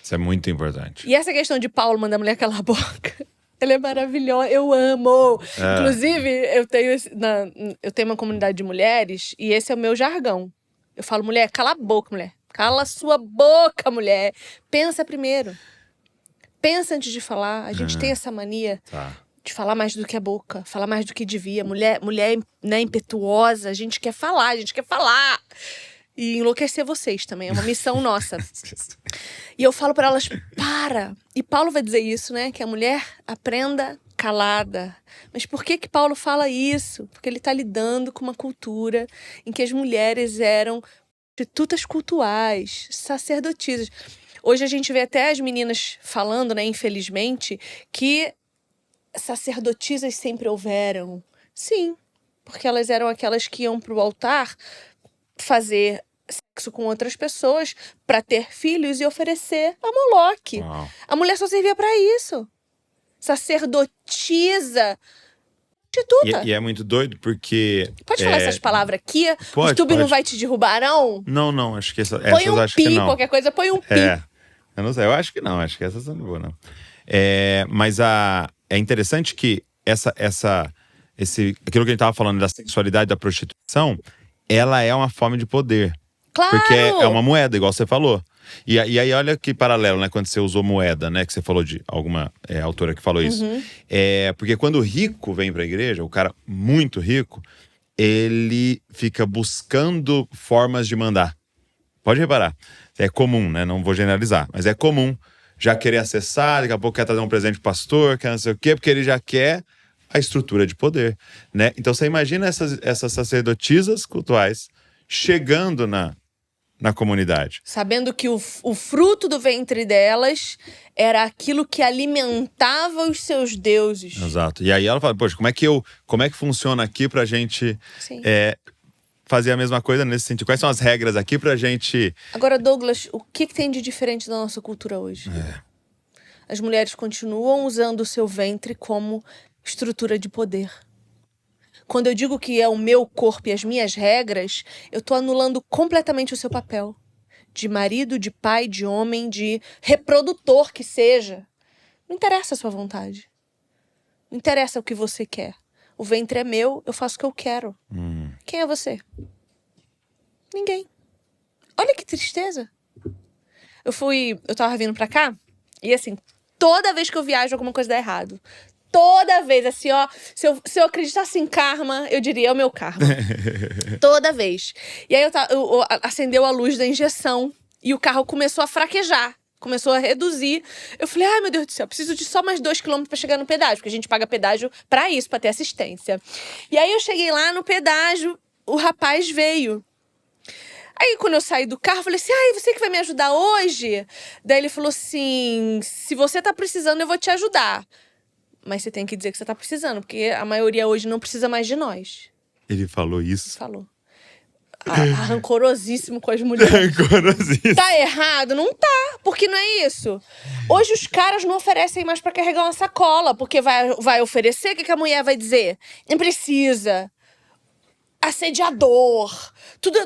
Isso é muito importante. E essa questão de Paulo mandar a mulher calar a boca, ela é maravilhosa, eu amo. Inclusive, eu tenho uma comunidade de mulheres e esse é o meu jargão. Eu falo, mulher, cala a boca, mulher. Cala a sua boca, mulher. Pensa primeiro. Pensa antes de falar. A gente tem essa mania de falar mais do que a boca, falar mais do que devia. Mulher, né, impetuosa, a gente quer falar. E enlouquecer vocês também, é uma missão nossa. E eu falo para elas, para! E Paulo vai dizer isso, né? Que a mulher aprenda calada. Mas por que Paulo fala isso? Porque ele está lidando com uma cultura em que as mulheres eram prostitutas cultuais, sacerdotisas. Hoje a gente vê até as meninas falando, né, infelizmente, que sacerdotisas sempre houveram. Sim, porque elas eram aquelas que iam para o altar fazer sexo com outras pessoas pra ter filhos e oferecer a Moloque. Uau. A mulher só servia pra isso. Sacerdotisa, prostituta. E é muito doido porque… Pode falar essas palavras aqui? O Pode, YouTube não pode. vai te derrubar, não? Não, acho que essas Põe um acho que pi, não. qualquer coisa, põe um pi. Eu não sei, eu acho que não, acho que essas eu não vou, não. Mas é interessante que aquilo que a gente tava falando da sexualidade da prostituição, ela é uma forma de poder. Claro! Porque é uma moeda, igual você falou. E aí, olha que paralelo, né? Quando você usou moeda, né? Que você falou de alguma autora que falou isso. Porque quando o rico vem pra igreja, o cara muito rico, ele fica buscando formas de mandar. Pode reparar. É comum, né? Não vou generalizar, mas é comum já querer acessar, daqui a pouco quer trazer um presente pro pastor, quer não sei o quê, porque ele já quer a estrutura de poder, né? Então você imagina essas sacerdotisas cultuais chegando na comunidade. Sabendo que o fruto do ventre delas era aquilo que alimentava os seus deuses. Exato. E aí ela fala, poxa, como é que funciona aqui pra gente Sim. fazer a mesma coisa nesse sentido? Quais são as regras aqui pra gente… Agora, Douglas, o que tem de diferente da nossa cultura hoje? As mulheres continuam usando o seu ventre como estrutura de poder. Quando eu digo que é o meu corpo e as minhas regras, eu tô anulando completamente o seu papel. De marido, de pai, de homem, de reprodutor que seja. Não interessa a sua vontade. Não interessa o que você quer. O ventre é meu, eu faço o que eu quero. Quem é você? Ninguém. Olha que tristeza. Eu tava vindo pra cá, e assim, toda vez que eu viajo, alguma coisa dá errado. Toda vez, assim, ó. Se eu acreditasse em karma, eu diria, é o meu karma. Toda vez. E aí acendeu a luz da injeção e o carro começou a fraquejar. Começou a reduzir. Eu falei, ai meu Deus do céu, preciso de só mais 2 quilômetros pra chegar no pedágio. Porque a gente paga pedágio pra isso, pra ter assistência. E aí eu cheguei lá no pedágio, o rapaz veio. Aí, quando eu saí do carro, eu falei assim, ai, você que vai me ajudar hoje? Daí ele falou assim, se você tá precisando, eu vou te ajudar. Mas você tem que dizer que você tá precisando, porque a maioria hoje não precisa mais de nós. Ele falou isso? Ele falou. Rancorosíssimo com as mulheres. Rancorosíssimo. Tá errado? Não tá, porque não é isso. Hoje os caras não oferecem mais pra carregar uma sacola, porque vai oferecer, o que a mulher vai dizer? Nem precisa. Assediador. Tudo.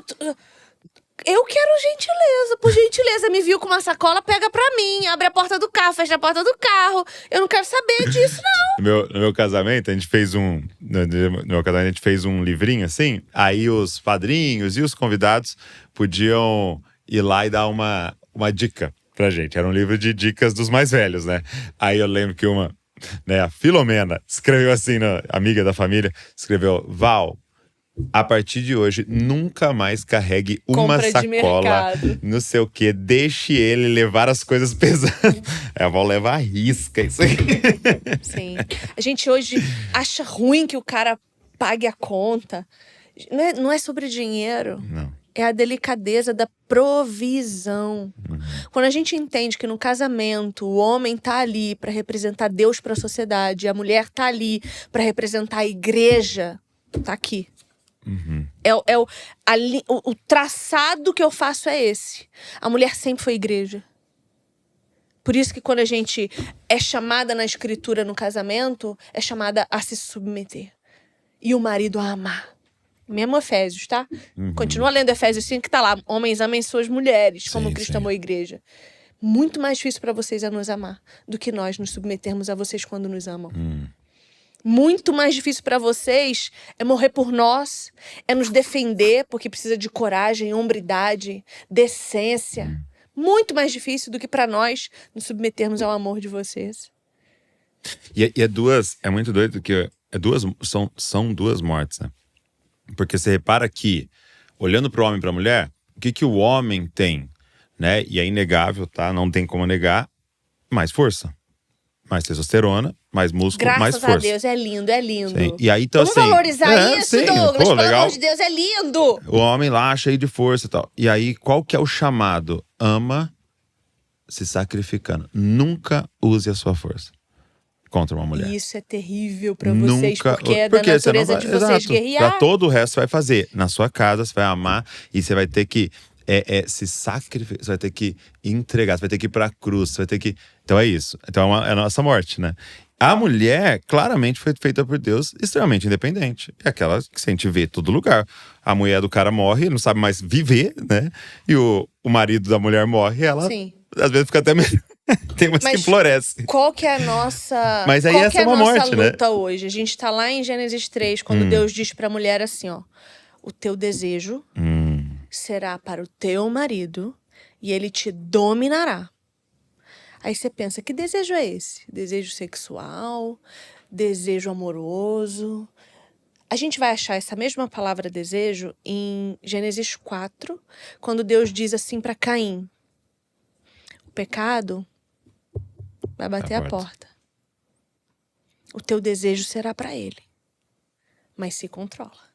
Eu quero gentileza, por gentileza. Me viu com uma sacola, pega pra mim. Abre a porta do carro, fecha a porta do carro. Eu não quero saber disso, não. No meu casamento, a gente fez um livrinho assim. Aí os padrinhos e os convidados podiam ir lá e dar uma dica pra gente. Era um livro de dicas dos mais velhos, né? Aí eu lembro que a Filomena escreveu assim, amiga da família, escreveu, Val, a partir de hoje, nunca mais carregue uma Compra de sacola, mercado. não sei o quê. Deixe ele levar as coisas pesadas. Eu vou levar a risca isso aí. Sim. A gente hoje acha ruim que o cara pague a conta. Não é sobre dinheiro. Não. É a delicadeza da provisão. Quando a gente entende que no casamento o homem tá ali para representar Deus para a sociedade, a mulher tá ali para representar a igreja, tá aqui. O traçado que eu faço é esse. A mulher sempre foi igreja. Por isso que quando a gente é chamada na escritura no casamento, é chamada a se submeter. E o marido a amar. Mesmo Efésios, tá? Continua lendo Efésios 5 que tá lá. Homens, amem suas mulheres, como Cristo amou a igreja. Muito mais difícil para vocês é nos amar do que nós nos submetermos a vocês quando nos amam. Muito mais difícil para vocês é morrer por nós, é nos defender, porque precisa de coragem, hombridade, decência. Muito mais difícil do que para nós nos submetermos ao amor de vocês. E é muito doido que são 2 mortes, né? Porque você repara que, olhando para o homem e para a mulher, o que o homem tem, né? E é inegável, tá? Não tem como negar, mais força. Mais testosterona, mais músculo, Graças mais força. a Deus, é lindo, é lindo. Sim. E aí, então, Vamos assim, valorizar isso, sim, Douglas, pô, pelo legal. amor de Deus, é lindo. O homem lá, cheio de força e tal. E aí, qual que é o chamado? Ama se sacrificando. Nunca use a sua força. contra uma mulher. E isso é terrível pra vocês, Nunca. porque é da Porque você não natureza vai, de vocês exato. guerrear. Pra todo o resto você vai fazer. Na sua casa, você vai amar e você vai ter que se sacrificar. Você vai ter que entregar, você vai ter que ir pra cruz, você vai ter que. Então é isso. Então é a nossa morte, né? A mulher, claramente, foi feita por Deus extremamente independente. É aquela que a gente vê em todo lugar. A mulher do cara morre, ele não sabe mais viver, né? E o marido da mulher morre, ela Sim. às vezes fica até melhor. Tem umas que Mas floresce. qual que é a nossa, Mas aí qual essa que é é a uma nossa morte, né? luta hoje? A gente tá lá em Gênesis 3, quando Deus diz pra mulher assim, ó: o teu desejo será para o teu marido e ele te dominará. Aí você pensa, que desejo é esse? Desejo sexual? Desejo amoroso? A gente vai achar essa mesma palavra desejo em Gênesis 4, quando Deus diz assim para Caim: o pecado vai bater a porta. O teu desejo será para ele, mas se controla.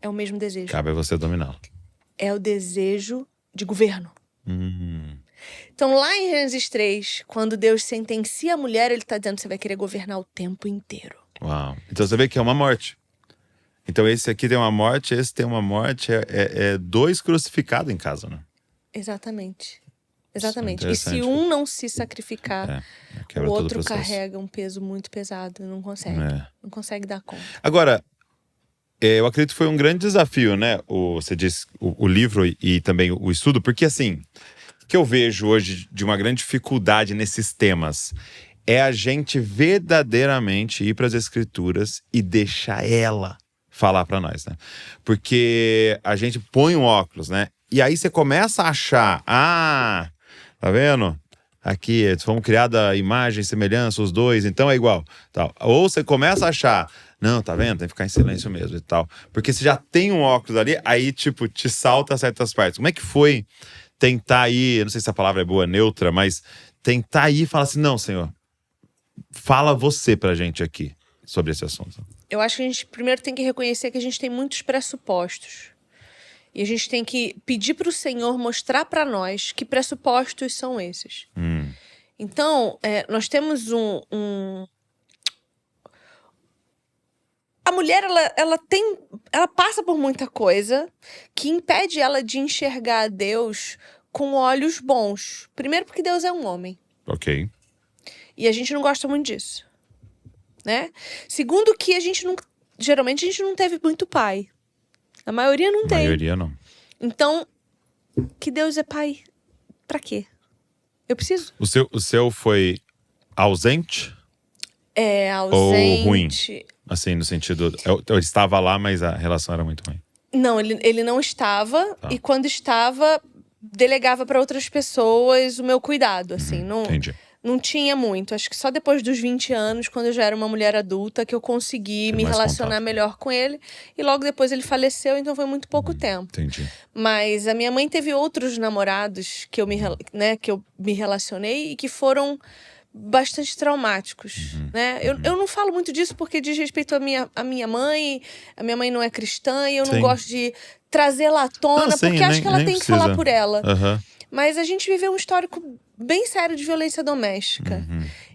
É o mesmo desejo. Cabe a você dominá-lo. É o desejo de governo. Então, lá em Gênesis 3, quando Deus sentencia a mulher, ele está dizendo que você vai querer governar o tempo inteiro. Uau. Então você vê que é uma morte. Então esse aqui tem uma morte, esse tem uma morte. É dois crucificados em casa, né? Exatamente. Exatamente. Isso é E se interessante. um não se sacrificar, o quebra todo outro processo. carrega um peso muito pesado. Não consegue. É. Não consegue dar conta. Agora, eu acredito que foi um grande desafio, né? Você disse o livro e também o estudo, porque assim, o que eu vejo hoje de uma grande dificuldade nesses temas é a gente verdadeiramente ir para as escrituras e deixar ela falar para nós, né? Porque a gente põe um óculos, né? E aí você começa a achar, tá vendo? Aqui, fomos criados a imagem e semelhança, os dois, então é igual. Tal. Ou você começa a achar, não, tá vendo? Tem que ficar em silêncio mesmo e tal. Porque você já tem um óculos ali, aí, tipo, te salta certas partes. Como é que foi tentar ir, eu não sei se a palavra é boa, neutra, mas tentar ir e falar assim, não, Senhor, fala você pra gente aqui sobre esse assunto. Eu acho que a gente primeiro tem que reconhecer que a gente tem muitos pressupostos. E a gente tem que pedir para o Senhor mostrar para nós que pressupostos são esses. Então, nós temos A mulher, ela passa por muita coisa que impede ela de enxergar Deus com olhos bons. Primeiro porque Deus é um homem. Ok. E a gente não gosta muito disso, né? Segundo que geralmente a gente não teve muito pai. A maioria não tem. A maioria não. Então, que Deus é pai pra quê? Eu preciso. O seu foi ausente? Ausente. Ou ruim? Assim, no sentido, eu estava lá, mas a relação era muito ruim. Não, ele não estava. E quando estava, delegava pra outras pessoas o meu cuidado, assim. Entendi. Não tinha muito. Acho que só depois dos 20 anos, quando eu já era uma mulher adulta, que eu consegui me mais relacionar contato. melhor com ele. E logo depois ele faleceu, então foi muito pouco tempo. Entendi. Mas a minha mãe teve outros namorados que eu me relacionei e que foram bastante traumáticos, né? Eu não falo muito disso porque diz respeito à minha mãe. A minha mãe não é cristã e eu não gosto de trazê-la à tona, porque acho que ela tem que falar por ela. Mas a gente viveu um histórico bem sério de violência doméstica.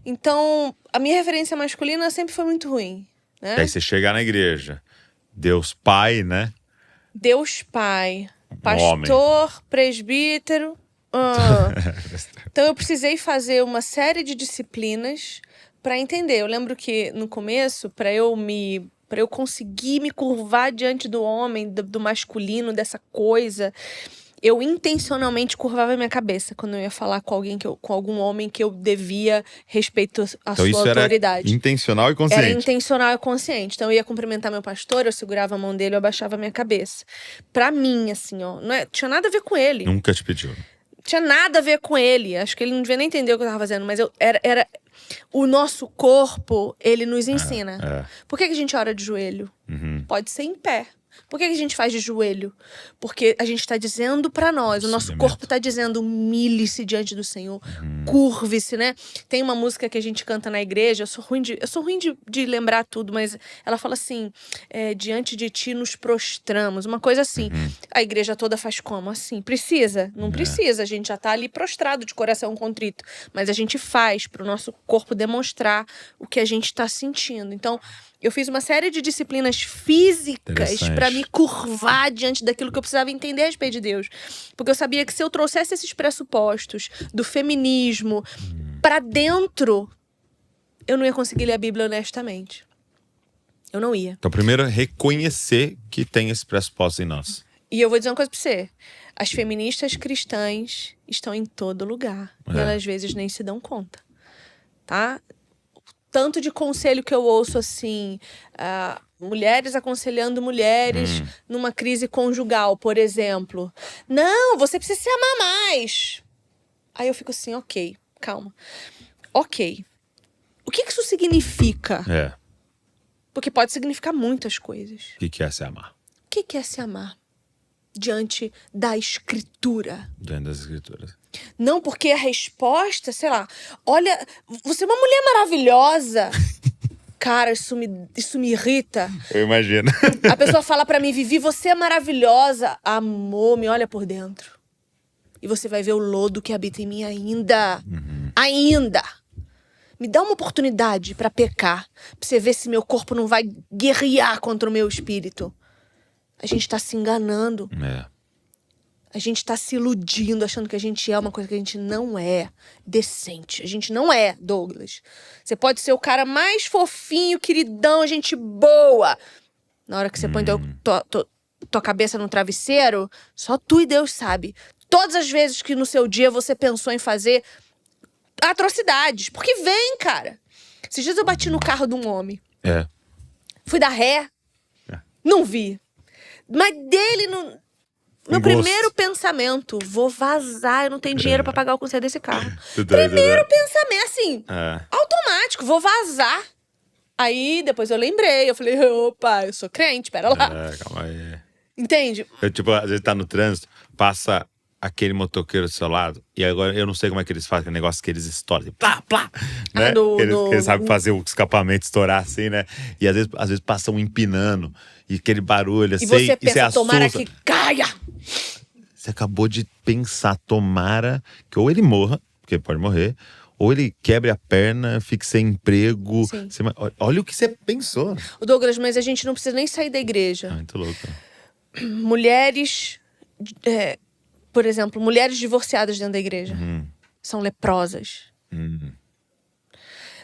Então, a minha referência masculina sempre foi muito ruim, né? E aí você chegar na igreja, Deus Pai, né? Deus Pai, pastor, presbítero. Então eu precisei fazer uma série de disciplinas para entender. Eu lembro que no começo, para eu conseguir me curvar diante do homem, do masculino, dessa coisa, eu intencionalmente curvava a minha cabeça quando eu ia falar com algum homem que eu devia respeito à Então sua isso autoridade. Era intencional e consciente. Era intencional e consciente. Então eu ia cumprimentar meu pastor, eu segurava a mão dele, eu abaixava a minha cabeça. Pra mim, assim, ó, tinha nada a ver com ele. Nunca te pediu. Tinha nada a ver com ele. Acho que ele não devia nem entender o que eu tava fazendo, mas era o nosso corpo, ele nos ensina. Por que a gente ora de joelho? Pode ser em pé. Por que a gente faz de joelho? Porque a gente está dizendo para nós, o nosso corpo está dizendo, humilhe-se diante do Senhor, curve-se, né? Tem uma música que a gente canta na igreja, eu sou ruim de lembrar tudo, mas ela fala assim, diante de ti nos prostramos, uma coisa assim. A igreja toda faz como? Assim, precisa? Não precisa, a gente já tá ali prostrado de coração contrito, mas a gente faz para o nosso corpo demonstrar o que a gente está sentindo. Então, eu fiz uma série de disciplinas físicas para me curvar diante daquilo que eu precisava entender a respeito de Deus. Porque eu sabia que se eu trouxesse esses pressupostos do feminismo para dentro, eu não ia conseguir ler a Bíblia honestamente. Eu não ia. Então, primeiro, reconhecer que tem esse pressuposto em nós. E eu vou dizer uma coisa pra você. As feministas cristãs estão em todo lugar. E elas, às vezes, nem se dão conta. Tá? Tanto de conselho que eu ouço, assim... mulheres aconselhando mulheres numa crise conjugal, por exemplo. Não, você precisa se amar mais. Aí eu fico assim, ok, calma. Ok. O que isso significa? Porque pode significar muitas coisas. O que é se amar? O que é se amar? Diante da Escritura. Diante das Escrituras. Não, porque a resposta, sei lá, olha, você é uma mulher maravilhosa. Cara, isso me irrita. Eu imagino. A pessoa fala pra mim, Vivi, você é maravilhosa. Amor, me olha por dentro. E você vai ver o lodo que habita em mim ainda. Ainda. Me dá uma oportunidade pra pecar. Pra você ver se meu corpo não vai guerrear contra o meu espírito. A gente tá se enganando. A gente tá se iludindo, achando que a gente é uma coisa que a gente não é. Decente. A gente não é, Douglas. Você pode ser o cara mais fofinho, queridão, gente boa. Na hora que você põe tua cabeça no travesseiro, só tu e Deus sabe. Todas as vezes que no seu dia você pensou em fazer atrocidades. Porque vem, cara. Esses dias eu bati no carro de um homem. Fui dar ré. Não vi. Mas dele, meu primeiro pensamento, vou vazar, eu não tenho dinheiro pra pagar o conserto desse carro. Primeiro pensamento, assim, automático, vou vazar. Aí, depois eu lembrei, eu falei, opa, eu sou crente, pera lá. Calma aí. Entende? Eu, tipo, às vezes tá no trânsito, passa aquele motoqueiro do seu lado, e agora eu não sei como é que eles fazem, aquele negócio que eles estouram, assim, plá, plá, né? Eles sabem fazer o escapamento estourar assim, né? E às vezes passam empinando, e aquele barulho assim, e você pensa, assusta. Tomara que caia! Você acabou de pensar, tomara que ou ele morra, porque ele pode morrer, ou ele quebre a perna, fique sem emprego. Olha o que você pensou. O Douglas, mas a gente não precisa nem sair da igreja. Muito louco. Mulheres... por exemplo, mulheres divorciadas dentro da igreja são leprosas.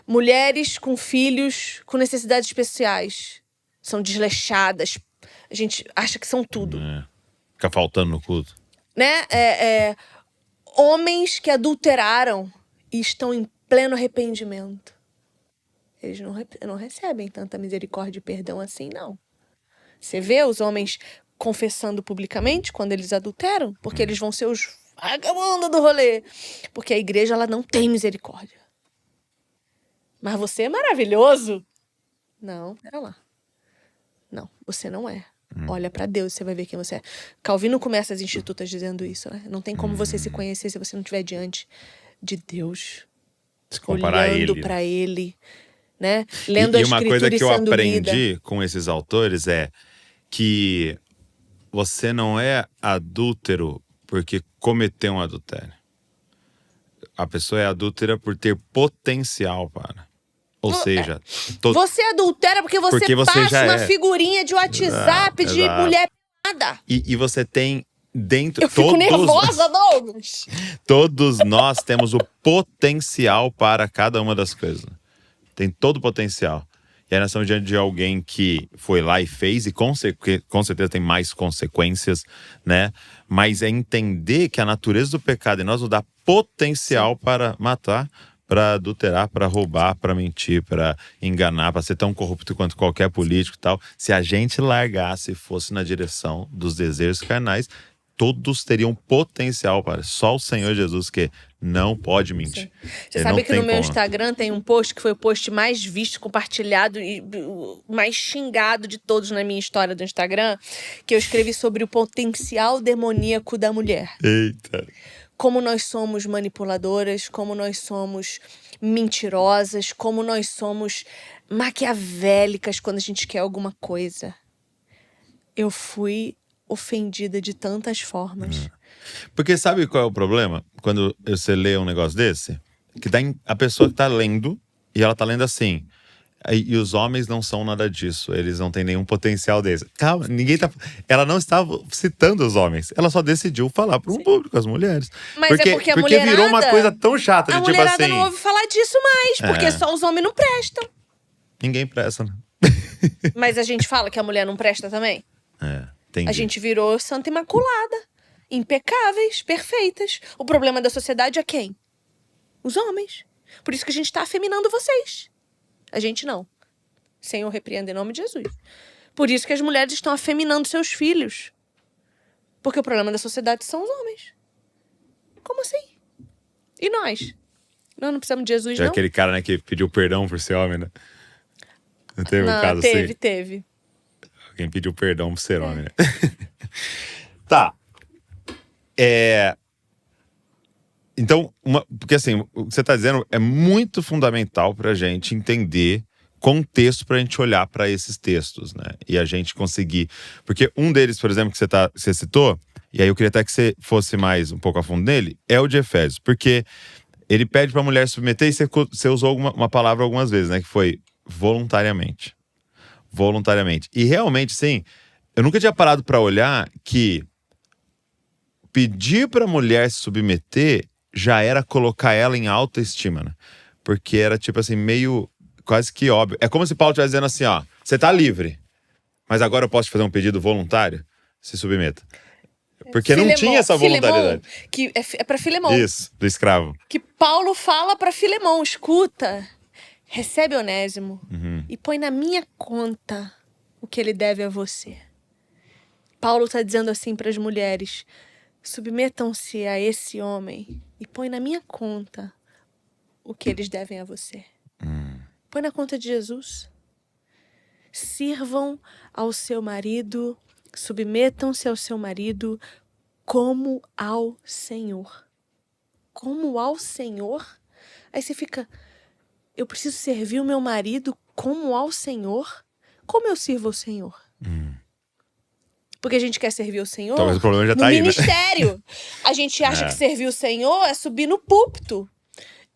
Mulheres com filhos com necessidades especiais são desleixadas. A gente acha que são tudo. Fica faltando no culto. Né? Homens que adulteraram e estão em pleno arrependimento. Eles não recebem tanta misericórdia e perdão assim, não. Você vê os homens confessando publicamente quando eles adulteram, porque eles vão ser os vagabundos do rolê. Porque a igreja, ela não tem misericórdia. Mas você é maravilhoso. Não, pera lá. Não, você não é. Olha pra Deus, você vai ver quem você é. Calvino começa as institutas dizendo isso, né? Não tem como você se conhecer se você não estiver diante de Deus. Se comparar olhando pra ele, né? Lendo a uma escritura coisa que eu sendo aprendi lida. com esses autores é que você não é adúltero porque cometeu um adultério. A pessoa é adúltera por ter potencial para. Ou seja... Você adultera porque você passa uma figurinha de WhatsApp de mulher pelada. E você tem dentro... Eu fico nervosa, Douglas. Todos nós temos o potencial para cada uma das coisas. Tem todo o potencial. E aí nós estamos diante de alguém que foi lá e fez, e com certeza tem mais consequências, né? Mas é entender que a natureza do pecado em nós nos dá potencial para matar, para adulterar, para roubar, para mentir, para enganar, para ser tão corrupto quanto qualquer político e tal. Se a gente largasse e fosse na direção dos desejos carnais, todos teriam potencial para. Só o Senhor Jesus que não pode mentir. Você Ele sabe não que tem no meu como. Instagram tem um post que foi o post mais visto, compartilhado e o mais xingado de todos na minha história do Instagram, que eu escrevi sobre o potencial demoníaco da mulher. Eita. Como nós somos manipuladoras, como nós somos mentirosas, como nós somos maquiavélicas quando a gente quer alguma coisa. Eu fui ofendida de tantas formas. Porque sabe qual é o problema? Quando você lê um negócio desse? Que a pessoa que tá lendo, e ela tá lendo assim. E os homens não são nada disso. Eles não têm nenhum potencial desse. Calma, ela não estava citando os homens. Ela só decidiu falar para um público, as mulheres. Mas é porque a mulherada, virou uma coisa tão chata de a tipo mulherada assim. não ouve falar disso mais, porque só os homens não prestam. Ninguém presta, né? Mas a gente fala que a mulher não presta também? Entendi. A gente virou Santa Imaculada. Impecáveis, perfeitas. O problema da sociedade é quem? Os homens. Por isso que a gente tá afeminando vocês. A gente não. Senhor, repreenda em nome de Jesus. Por isso que as mulheres estão afeminando seus filhos. Porque o problema da sociedade são os homens. Como assim? E nós? Nós não precisamos de Jesus, Tinha não? aquele cara, né, que pediu perdão por ser homem, né? Não teve um Não, caso assim? teve. Alguém pediu perdão por ser homem, né? Tá. Então, porque assim, o que você tá dizendo é muito fundamental pra gente entender contexto pra gente olhar pra esses textos, né? E a gente conseguir. Porque um deles, por exemplo, que você citou, e aí eu queria até que você fosse mais um pouco a fundo nele, é o de Efésios. Porque ele pede pra mulher submeter, e você usou uma palavra algumas vezes, né? Que foi voluntariamente. Voluntariamente. E realmente, sim, eu nunca tinha parado pra olhar que pedir pra mulher se submeter já era colocar ela em autoestima, né? Porque era tipo assim, meio quase que óbvio. É como se Paulo estivesse dizendo assim, ó, você tá livre, mas agora eu posso te fazer um pedido voluntário? Se submeta. Porque não tinha essa voluntariedade. Que é pra Filemon. Isso, do escravo. Que Paulo fala pra Filemon, escuta, recebe Onésimo e põe na minha conta o que ele deve a você. Paulo tá dizendo assim pras mulheres, submetam-se a esse homem e põe na minha conta o que eles devem a você. Põe na conta de Jesus. Sirvam ao seu marido, submetam-se ao seu marido como ao Senhor. Como ao Senhor? Aí você fica, eu preciso servir o meu marido como ao Senhor? Como eu sirvo ao Senhor? Porque a gente quer servir o Senhor Talvez o problema já no tá aí, né? ministério. A gente acha que servir o Senhor é subir no púlpito.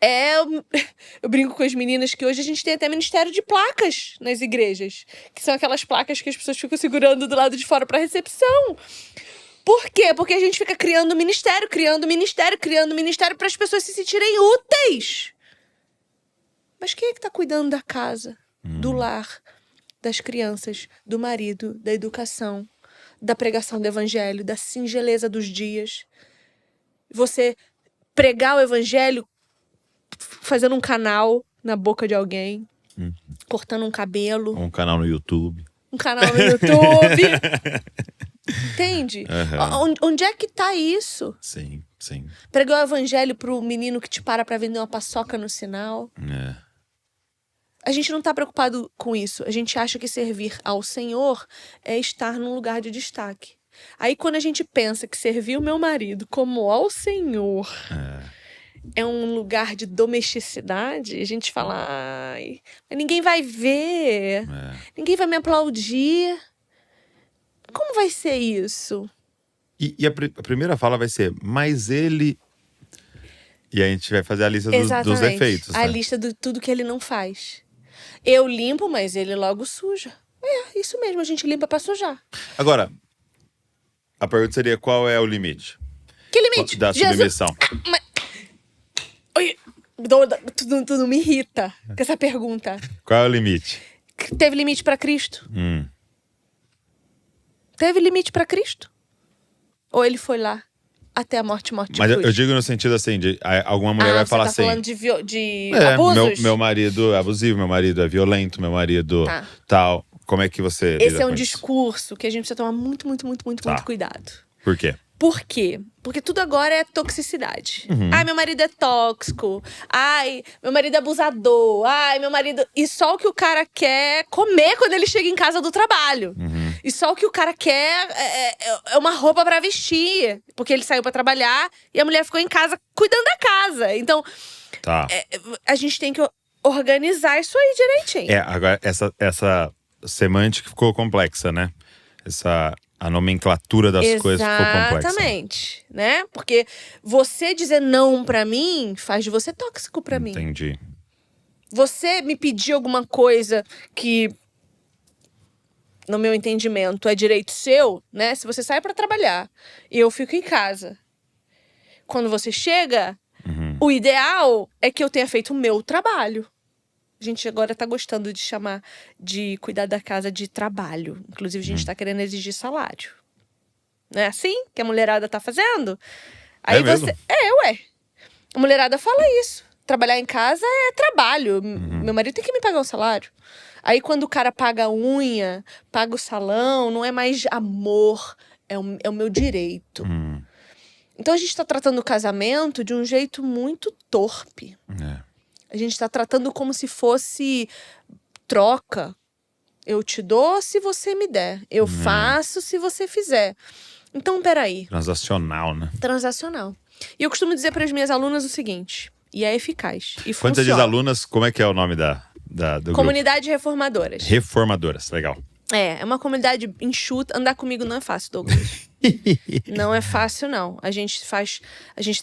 Eu brinco com as meninas que hoje a gente tem até ministério de placas nas igrejas. Que são aquelas placas que as pessoas ficam segurando do lado de fora para recepção. Por quê? Porque a gente fica criando ministério para as pessoas se sentirem úteis. Mas quem é que tá cuidando da casa, do lar, das crianças, do marido, da educação, da pregação do evangelho, da singeleza dos dias? Você pregar o evangelho fazendo um canal na boca de alguém, cortando um cabelo. Um canal no YouTube. Um canal no YouTube. Entende? Onde é que tá isso? Sim, sim. Pregar o evangelho pro menino que te para pra vender uma paçoca no sinal. A gente não tá preocupado com isso. A gente acha que servir ao Senhor é estar num lugar de destaque. Aí quando a gente pensa que servir o meu marido como ao Senhor é um lugar de domesticidade, a gente fala, ai, mas ninguém vai ver, ninguém vai me aplaudir. Como vai ser isso? E a primeira fala vai ser, mas ele... E a gente vai fazer a lista dos defeitos. A né? lista de tudo que ele não faz. Eu limpo, mas ele logo suja. É, isso mesmo, a gente limpa pra sujar. Agora, a pergunta seria, qual é o limite? Que limite? Da submissão. Oi, tu não me irrita com essa pergunta. Qual é o limite? Teve limite pra Cristo? Teve limite pra Cristo? Ou ele foi lá até a morte de Mas cruz? eu digo no sentido assim, de alguma mulher vai falar você tá assim... falando de abusos? Meu marido é abusivo, meu marido é violento, meu marido tal. Como é que você Esse lida é um com isso? discurso que a gente precisa tomar muito Tá. cuidado. Por quê? Por quê? Porque tudo agora é toxicidade. Ai, meu marido é tóxico. Ai, meu marido é abusador. Ai, meu marido… E só o que o cara quer comer quando ele chega em casa do trabalho. E só o que o cara quer é uma roupa pra vestir. Porque ele saiu pra trabalhar e a mulher ficou em casa cuidando da casa. Então, Tá. a gente tem que organizar isso aí direitinho. Agora, essa semântica ficou complexa, né? A nomenclatura das coisas ficou complexa. Exatamente, né? Porque você dizer não pra mim faz de você tóxico pra mim. Entendi. Você me pedir alguma coisa que, no meu entendimento, é direito seu, né? Se você sai pra trabalhar e eu fico em casa, quando você chega, o ideal é que eu tenha feito o meu trabalho. A gente agora tá gostando de chamar de cuidar da casa de trabalho. Inclusive, a gente tá querendo exigir salário. Não é assim que a mulherada tá fazendo? Aí mesmo? Ué. A mulherada fala isso. Trabalhar em casa é trabalho. Meu marido tem que me pagar o salário. Aí quando o cara paga a unha, paga o salão, não é mais amor, é o meu direito. Então a gente tá tratando o casamento de um jeito muito torpe. A gente tá tratando como se fosse troca. Eu te dou se você me der. Eu faço se você fizer. Então, peraí. Transacional, né? Transacional. E eu costumo dizer para as minhas alunas o seguinte, e é eficaz, e Quando você diz funciona. alunas, como é que é o nome do Comunidade Reformadoras. grupo? Reformadoras, legal. É uma comunidade enxuta. Andar comigo não é fácil, Douglas. Não é fácil, não. A gente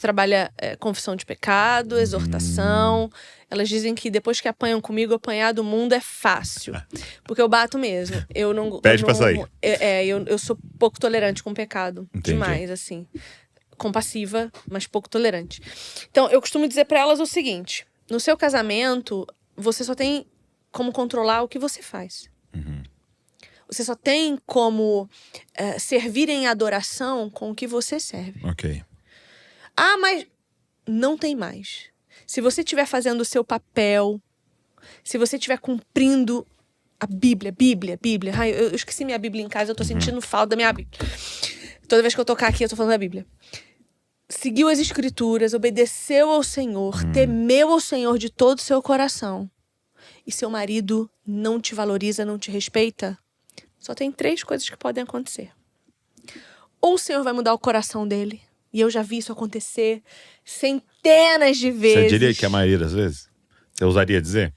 trabalha confissão de pecado, exortação. Elas dizem que depois que apanham comigo, apanhar do mundo é fácil. Porque eu bato mesmo. Eu não… Pede pra sair. Eu sou pouco tolerante com o pecado. Entendi. Demais, assim. Compassiva, mas pouco tolerante. Então, eu costumo dizer pra elas o seguinte. No seu casamento, você só tem como controlar o que você faz. Você só tem como servir em adoração com o que você serve. Ok. Ah, mas não tem mais. Se você estiver fazendo o seu papel, se você estiver cumprindo a Bíblia. Ai, eu esqueci minha Bíblia em casa, eu tô sentindo falta da minha Bíblia. Toda vez que eu tocar aqui, eu tô falando da Bíblia. Seguiu as Escrituras, obedeceu ao Senhor, temeu ao Senhor de todo o seu coração. E seu marido não te valoriza, não te respeita. Só tem 3 coisas que podem acontecer. Ou o Senhor vai mudar o coração dele. E eu já vi isso acontecer centenas de vezes. Você diria que a maioria das vezes? Você ousaria dizer?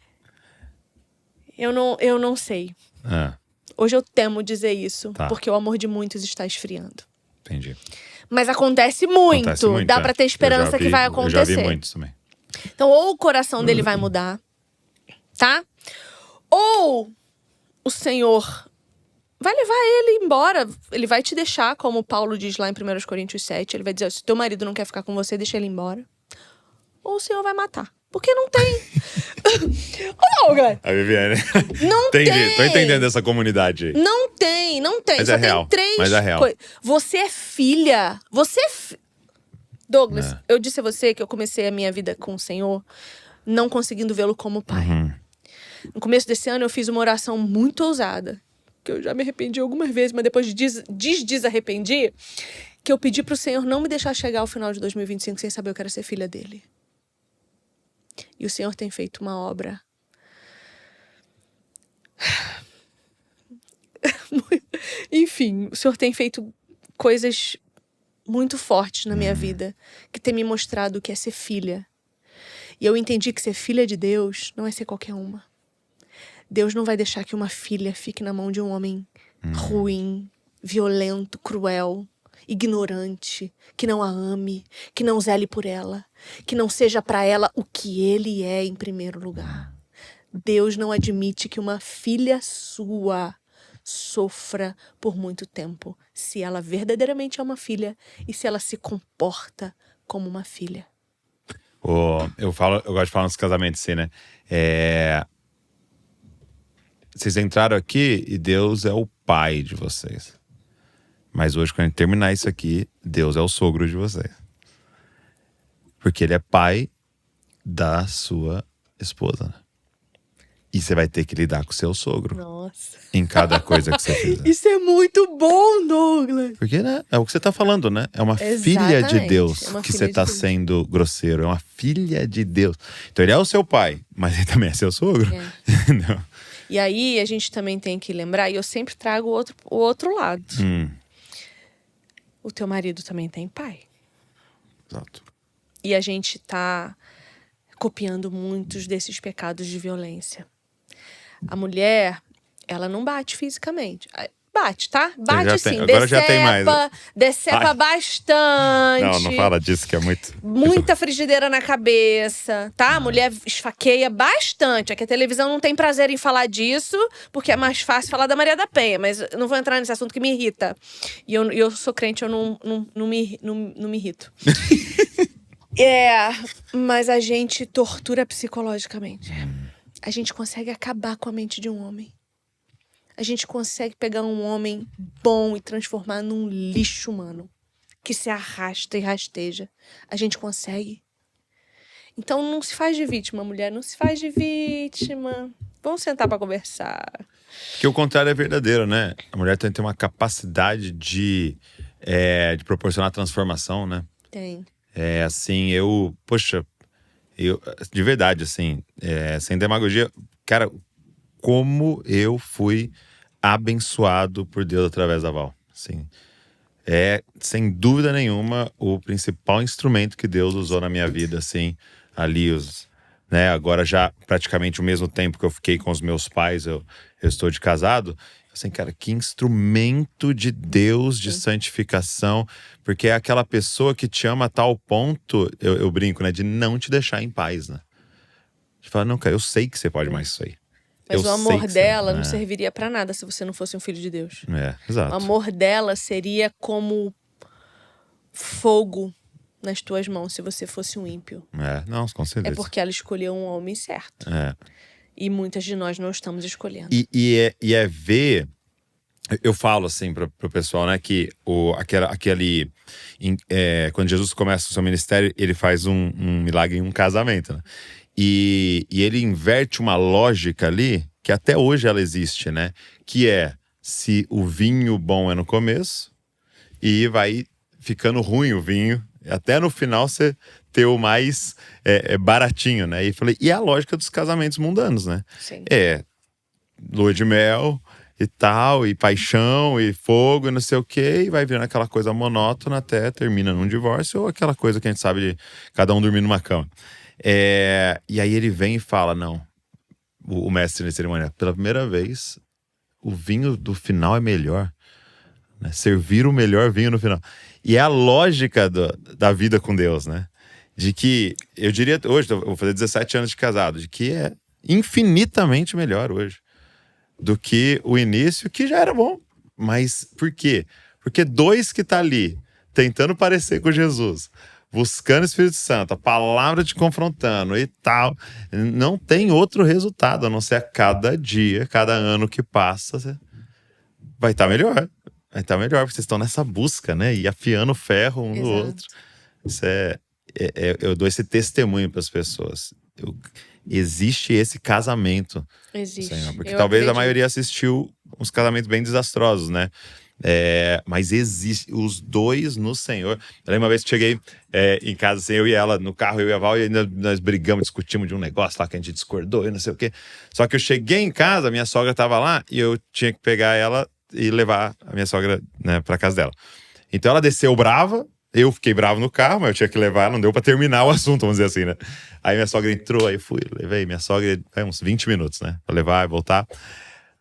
Eu não sei. Ah, Hoje eu temo dizer isso. Tá. Porque o amor de muitos está esfriando. entendi. Mas acontece muito. Acontece muito, Dá pra ter esperança que vai acontecer. Eu já vi muitos também. Então, ou o coração dele vai mudar, tá? Ou o Senhor vai levar ele embora. Ele vai te deixar, como Paulo diz lá em 1 Coríntios 7. Ele vai dizer, se teu marido não quer ficar com você, deixa ele embora. Ou o Senhor vai matar. Porque não tem. Não, cara. A Viviane. Não Entendi. tem. Tô entendendo essa comunidade aí. Não tem. Mas Só é tem real. 3 Mas é real. coisas. Você é filha. Douglas, eu disse a você que eu comecei a minha vida com o Senhor não conseguindo vê-lo como pai. No começo desse ano eu fiz uma oração muito ousada, que eu já me arrependi algumas vezes, mas depois desarrependi, que eu pedi pro Senhor não me deixar chegar ao final de 2025 sem saber que eu quero ser filha dele. E o Senhor tem feito uma obra enfim, o Senhor tem feito coisas muito fortes na minha vida, que tem me mostrado o que é ser filha. E eu entendi que ser filha de Deus não é ser qualquer uma. Deus não vai deixar que uma filha fique na mão de um homem ruim, violento, cruel, ignorante, que não a ame, que não zele por ela, que não seja para ela o que ele é em primeiro lugar. Deus não admite que uma filha sua sofra por muito tempo, se ela verdadeiramente é uma filha e se ela se comporta como uma filha. Eu gosto de falar nos casamentos assim, né? Vocês entraram aqui e Deus é o pai de vocês. Mas hoje, quando a gente terminar isso aqui, Deus é o sogro de vocês. Porque ele é pai da sua esposa, né? E você vai ter que lidar com o seu sogro Nossa. em cada coisa que você fizer. Isso é muito bom, Douglas. Porque, né, é o que você tá falando, né? É uma filha de Exatamente, Deus é uma que filha você de tá Deus. sendo grosseiro. É uma filha de Deus. Então ele é o seu pai, mas ele também é seu sogro. É. Entendeu? E aí a gente também tem que lembrar, e eu sempre trago o outro lado. O teu marido também tem pai. Exato. E a gente tá copiando muitos desses pecados de violência. A mulher, ela não bate fisicamente. Bate, tá? Bate sim. Agora já tem mais. Decepa Ai. bastante. Não fala disso que é muito... Muita frigideira na cabeça, tá? A mulher esfaqueia bastante. É que a televisão não tem prazer em falar disso, porque é mais fácil falar da Maria da Penha. Mas eu não vou entrar nesse assunto que me irrita. E eu sou crente, eu não me irrito. Mas a gente tortura psicologicamente. A gente consegue acabar com a mente de um homem. A gente consegue pegar um homem bom e transformar num lixo humano. Que se arrasta e rasteja. A gente consegue. Então não se faz de vítima, mulher. Não se faz de vítima. Vamos sentar pra conversar. Porque o contrário é verdadeiro, né? A mulher tem uma capacidade de proporcionar transformação, né? Tem. Assim, de verdade, assim, sem demagogia, cara, como eu fui abençoado por Deus através da Val, assim, sem dúvida nenhuma, o principal instrumento que Deus usou na minha vida, assim, ali, né, agora já praticamente o mesmo tempo que eu fiquei com os meus pais, eu estou de casado, assim, cara, que instrumento de Deus, de santificação, porque é aquela pessoa que te ama a tal ponto, eu brinco, né, de não te deixar em paz, né? De falar, não, cara, eu sei que você pode mais isso aí. Mas o amor sei dela não serviria pra nada se você não fosse um filho de Deus. Exato. O amor dela seria como fogo nas tuas mãos se você fosse um ímpio. Não, com certeza. É porque ela escolheu um homem certo. E muitas de nós não estamos escolhendo. E é ver... Eu falo assim pro pessoal, né, que quando Jesus começa o seu ministério, ele faz um milagre em um casamento, né? E ele inverte uma lógica ali, que até hoje ela existe, né? Que é, se o vinho bom é no começo, e vai ficando ruim o vinho, até no final você ter o mais baratinho, né? E é a lógica dos casamentos mundanos, né? Sim. Lua de mel e tal, e paixão, e fogo, e não sei o quê, e vai virando aquela coisa monótona até termina num divórcio, ou aquela coisa que a gente sabe de cada um dormir numa cama. E aí ele vem e fala, não, o mestre de cerimônia, pela primeira vez, o vinho do final é melhor, né? Servir o melhor vinho no final. E é a lógica da vida com Deus, né? De que, eu diria hoje, eu vou fazer 17 anos de casado, de que é infinitamente melhor hoje do que o início, que já era bom. Mas por quê? Porque dois que tá ali, tentando parecer com Jesus, buscando o Espírito Santo, a palavra te confrontando e tal, não tem outro resultado, a não ser a cada dia, cada ano que passa, vai estar melhor. Vai estar melhor, porque vocês estão nessa busca, né? E afiando o ferro um no outro. Isso eu dou esse testemunho para as pessoas. Existe esse casamento. Existe. Senhor, porque talvez a maioria assistiu uns casamentos bem desastrosos, né? Mas existe os dois no Senhor. Eu lembro uma vez que cheguei em casa, assim, eu e ela no carro, eu e a Val, e ainda nós brigamos, discutimos de um negócio lá que a gente discordou e não sei o quê. Só que eu cheguei em casa, minha sogra estava lá e eu tinha que pegar ela e levar a minha sogra, né, pra casa dela. Então ela desceu brava, eu fiquei bravo no carro, mas eu tinha que levar, não deu pra terminar o assunto, vamos dizer assim, né? Aí minha sogra entrou, aí levei minha sogra uns 20 minutos, né? Pra levar e voltar.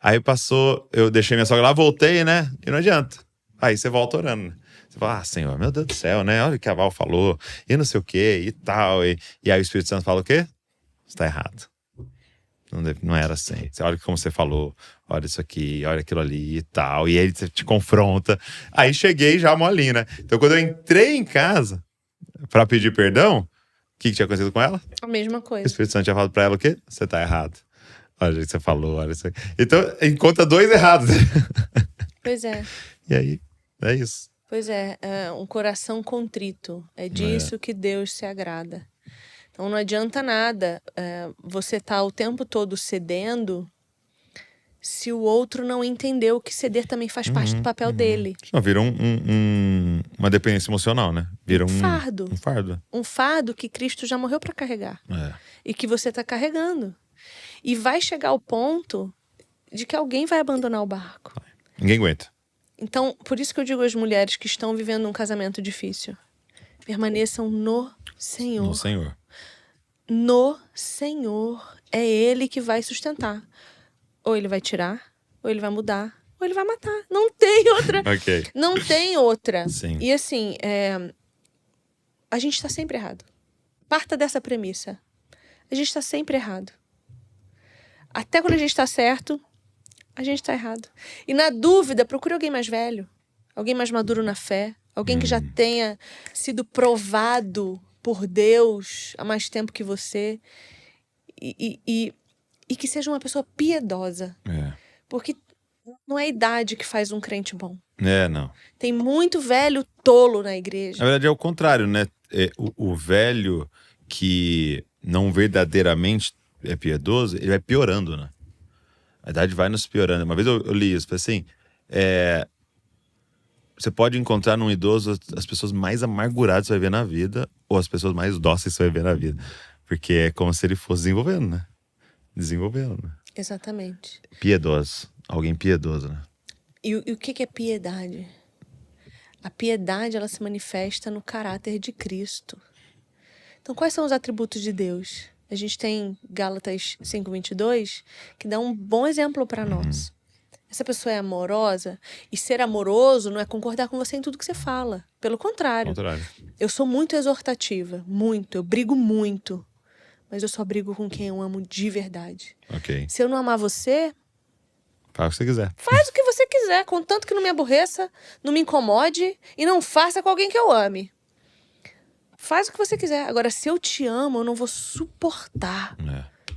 Aí passou, eu deixei minha sogra lá, voltei, né? E não adianta. Aí você volta orando, né? Você fala, Senhor, meu Deus do céu, né? Olha o que a Val falou, e não sei o quê, e tal. E aí o Espírito Santo fala o quê? Você tá errado. Não era assim. Você olha como você falou, olha isso aqui, olha aquilo ali e tal. E aí ele te confronta. Aí cheguei já molinho, né? Então quando eu entrei em casa pra pedir perdão, o que tinha acontecido com ela? A mesma O coisa. Espírito Santo tinha falado pra ela o quê? Você tá errado. Olha o que você falou, olha isso aqui. Então, encontra dois errados. Pois é. E aí, é isso. Pois é, um coração contrito. É disso que Deus se agrada. Então não adianta nada você tá o tempo todo cedendo se o outro não entendeu que ceder também faz parte do papel dele. Não, vira uma dependência emocional, né? Vira Um fardo. Um fardo. Um fardo que Cristo já morreu para carregar. É. E que você tá carregando. E vai chegar ao ponto de que alguém vai abandonar o barco. Ninguém aguenta. Então, por isso que eu digo às mulheres que estão vivendo um casamento difícil: permaneçam no Senhor. No Senhor. No Senhor. É Ele que vai sustentar. Ou Ele vai tirar, ou Ele vai mudar, ou Ele vai matar. Não tem outra. Ok. Não tem outra. Sim. E assim, a gente tá sempre errado. Parta dessa premissa. A gente tá sempre errado. Até quando a gente tá certo, a gente tá errado. E na dúvida, procure alguém mais velho. Alguém mais maduro na fé. Alguém que já tenha sido provado por Deus há mais tempo que você. E que seja uma pessoa piedosa. É. Porque não é a idade que faz um crente bom. Não. Tem muito velho tolo na igreja. Na verdade é o contrário, né? O velho que não verdadeiramente é piedoso, ele vai piorando, né? A idade vai nos piorando. Uma vez eu li isso, falei assim, você pode encontrar num idoso as pessoas mais amarguradas que você vai ver na vida, ou as pessoas mais dóceis que você vai ver na vida. Porque é como se ele fosse desenvolvendo, né? Desenvolvendo, né? Exatamente. Piedoso. Alguém piedoso, né? E o que é piedade? A piedade, ela se manifesta no caráter de Cristo. Então, quais são os atributos de Deus? A gente tem Gálatas 5:22, que dá um bom exemplo para nós. Essa pessoa é amorosa, e ser amoroso não é concordar com você em tudo que você fala. Pelo contrário. Eu sou muito exortativa, muito. Eu brigo muito. Mas eu só brigo com quem eu amo de verdade. Ok. Se eu não amar você, faz o que você quiser. Faz o que você quiser, contanto que não me aborreça, não me incomode e não faça com alguém que eu ame. Faz o que você quiser. Agora, se eu te amo, eu não vou suportar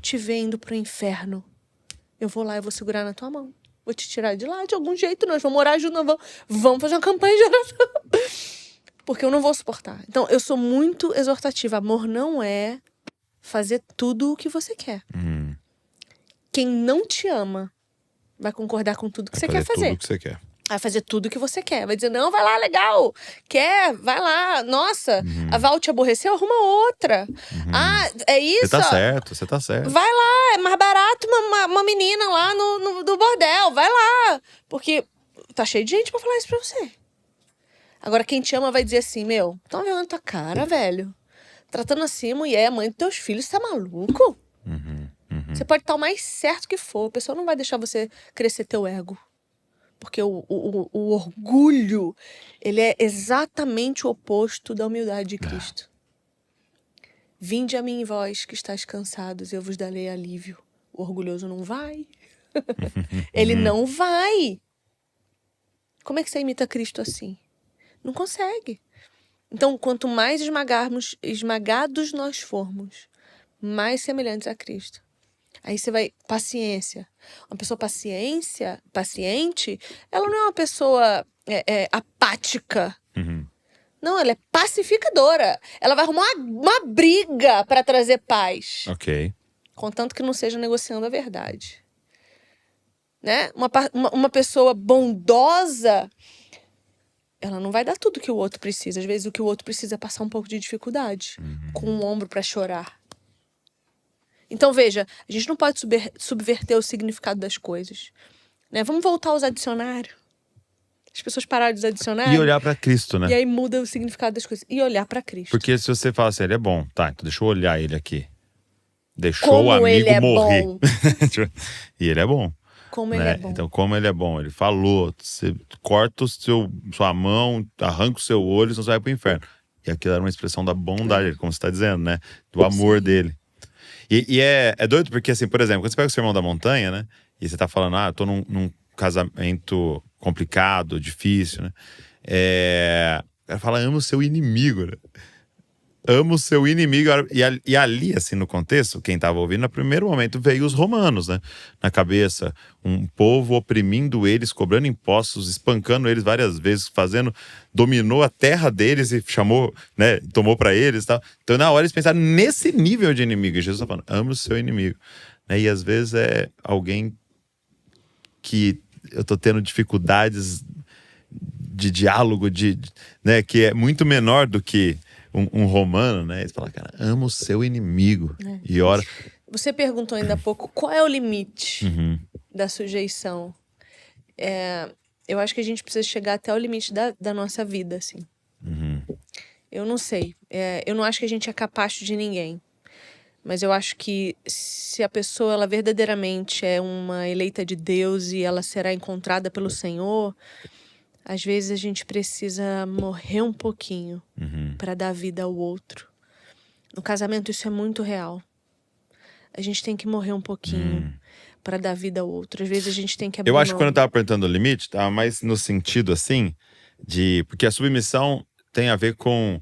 te ver indo pro inferno. Eu vou lá e vou segurar na tua mão. Vou te tirar de lá de algum jeito. Nós vamos morar juntos, vamos fazer uma campanha de oração. Porque eu não vou suportar. Então, eu sou muito exortativa. Amor não é fazer tudo o que você quer. Quem não te ama vai concordar com tudo que você quer fazer. Tudo que você quer. Vai fazer tudo o que você quer. Vai dizer, não, vai lá, legal. Quer? Vai lá. Nossa, a Val te aborreceu? Arruma outra. Ah, é isso? Você tá certo. Vai lá, é mais barato uma menina lá do bordel. Vai lá. Porque tá cheio de gente pra falar isso pra você. Agora, quem te ama vai dizer assim, meu, toma vergonha na tua cara, velho. Tratando assim, mulher, mãe dos teus filhos, você tá maluco? Você pode estar o mais certo que for. A pessoa não vai deixar você crescer teu ego. Porque o orgulho, ele é exatamente o oposto da humildade de Cristo. Vinde a mim, vós que estáis cansados, eu vos darei alívio. O orgulhoso não vai. Ele não vai. Como é que você imita Cristo assim? Não consegue. Então, quanto mais esmagados nós formos, mais semelhantes a Cristo. Aí você vai... Paciência. Uma pessoa paciente, ela não é uma pessoa apática. Não, ela é pacificadora. Ela vai arrumar uma briga para trazer paz. Ok. Contanto que não seja negociando a verdade. Né? Uma pessoa bondosa, ela não vai dar tudo que o outro precisa. Às vezes o que o outro precisa é passar um pouco de dificuldade. Com um ombro para chorar. Então, veja, a gente não pode subverter o significado das coisas. Né? Vamos voltar a usar dicionário. As pessoas pararam de usar dicionário. E olhar pra Cristo, né? E aí muda o significado das coisas. E olhar pra Cristo. Porque se você fala assim, ele é bom. Tá, então deixa eu olhar ele aqui. Deixou Como o amigo ele é morrer. bom. E ele é bom. Como né? ele é bom. Então, como ele é bom. Ele falou, você corta sua mão, arranca o seu olho, senão você vai pro inferno. E aquilo era uma expressão da bondade, como você tá dizendo, né? Do amor dele. E é doido porque, assim, por exemplo, quando você pega o Sermão da Montanha, né? E você tá falando, eu tô num casamento complicado, difícil, né? O cara fala, ama o seu inimigo, né? ama o seu inimigo. E ali, assim, no contexto, quem estava ouvindo, no primeiro momento veio os romanos, né? Na cabeça, um povo oprimindo eles, cobrando impostos, espancando eles várias vezes, dominou a terra deles e chamou, né? Tomou para eles e tal. Então, na hora, eles pensaram nesse nível de inimigo. E Jesus está falando, ama o seu inimigo. Né? E às vezes é alguém que eu tô tendo dificuldades de diálogo, né, que é muito menor do que um romano, né? Eles falam, cara, ama o seu inimigo. E ora. Você perguntou ainda há pouco qual é o limite da sujeição. Eu acho que a gente precisa chegar até o limite da nossa vida, assim. Eu não sei. Eu não acho que a gente é capacho de ninguém. Mas eu acho que se a pessoa ela verdadeiramente é uma eleita de Deus e ela será encontrada pelo Senhor, às vezes a gente precisa morrer um pouquinho para dar vida ao outro. No casamento isso é muito real. A gente tem que morrer um pouquinho para dar vida ao outro. Às vezes a gente tem que abrir Eu acho que mão. quando eu tava perguntando o limite, tava mais no sentido assim, porque a submissão tem a ver com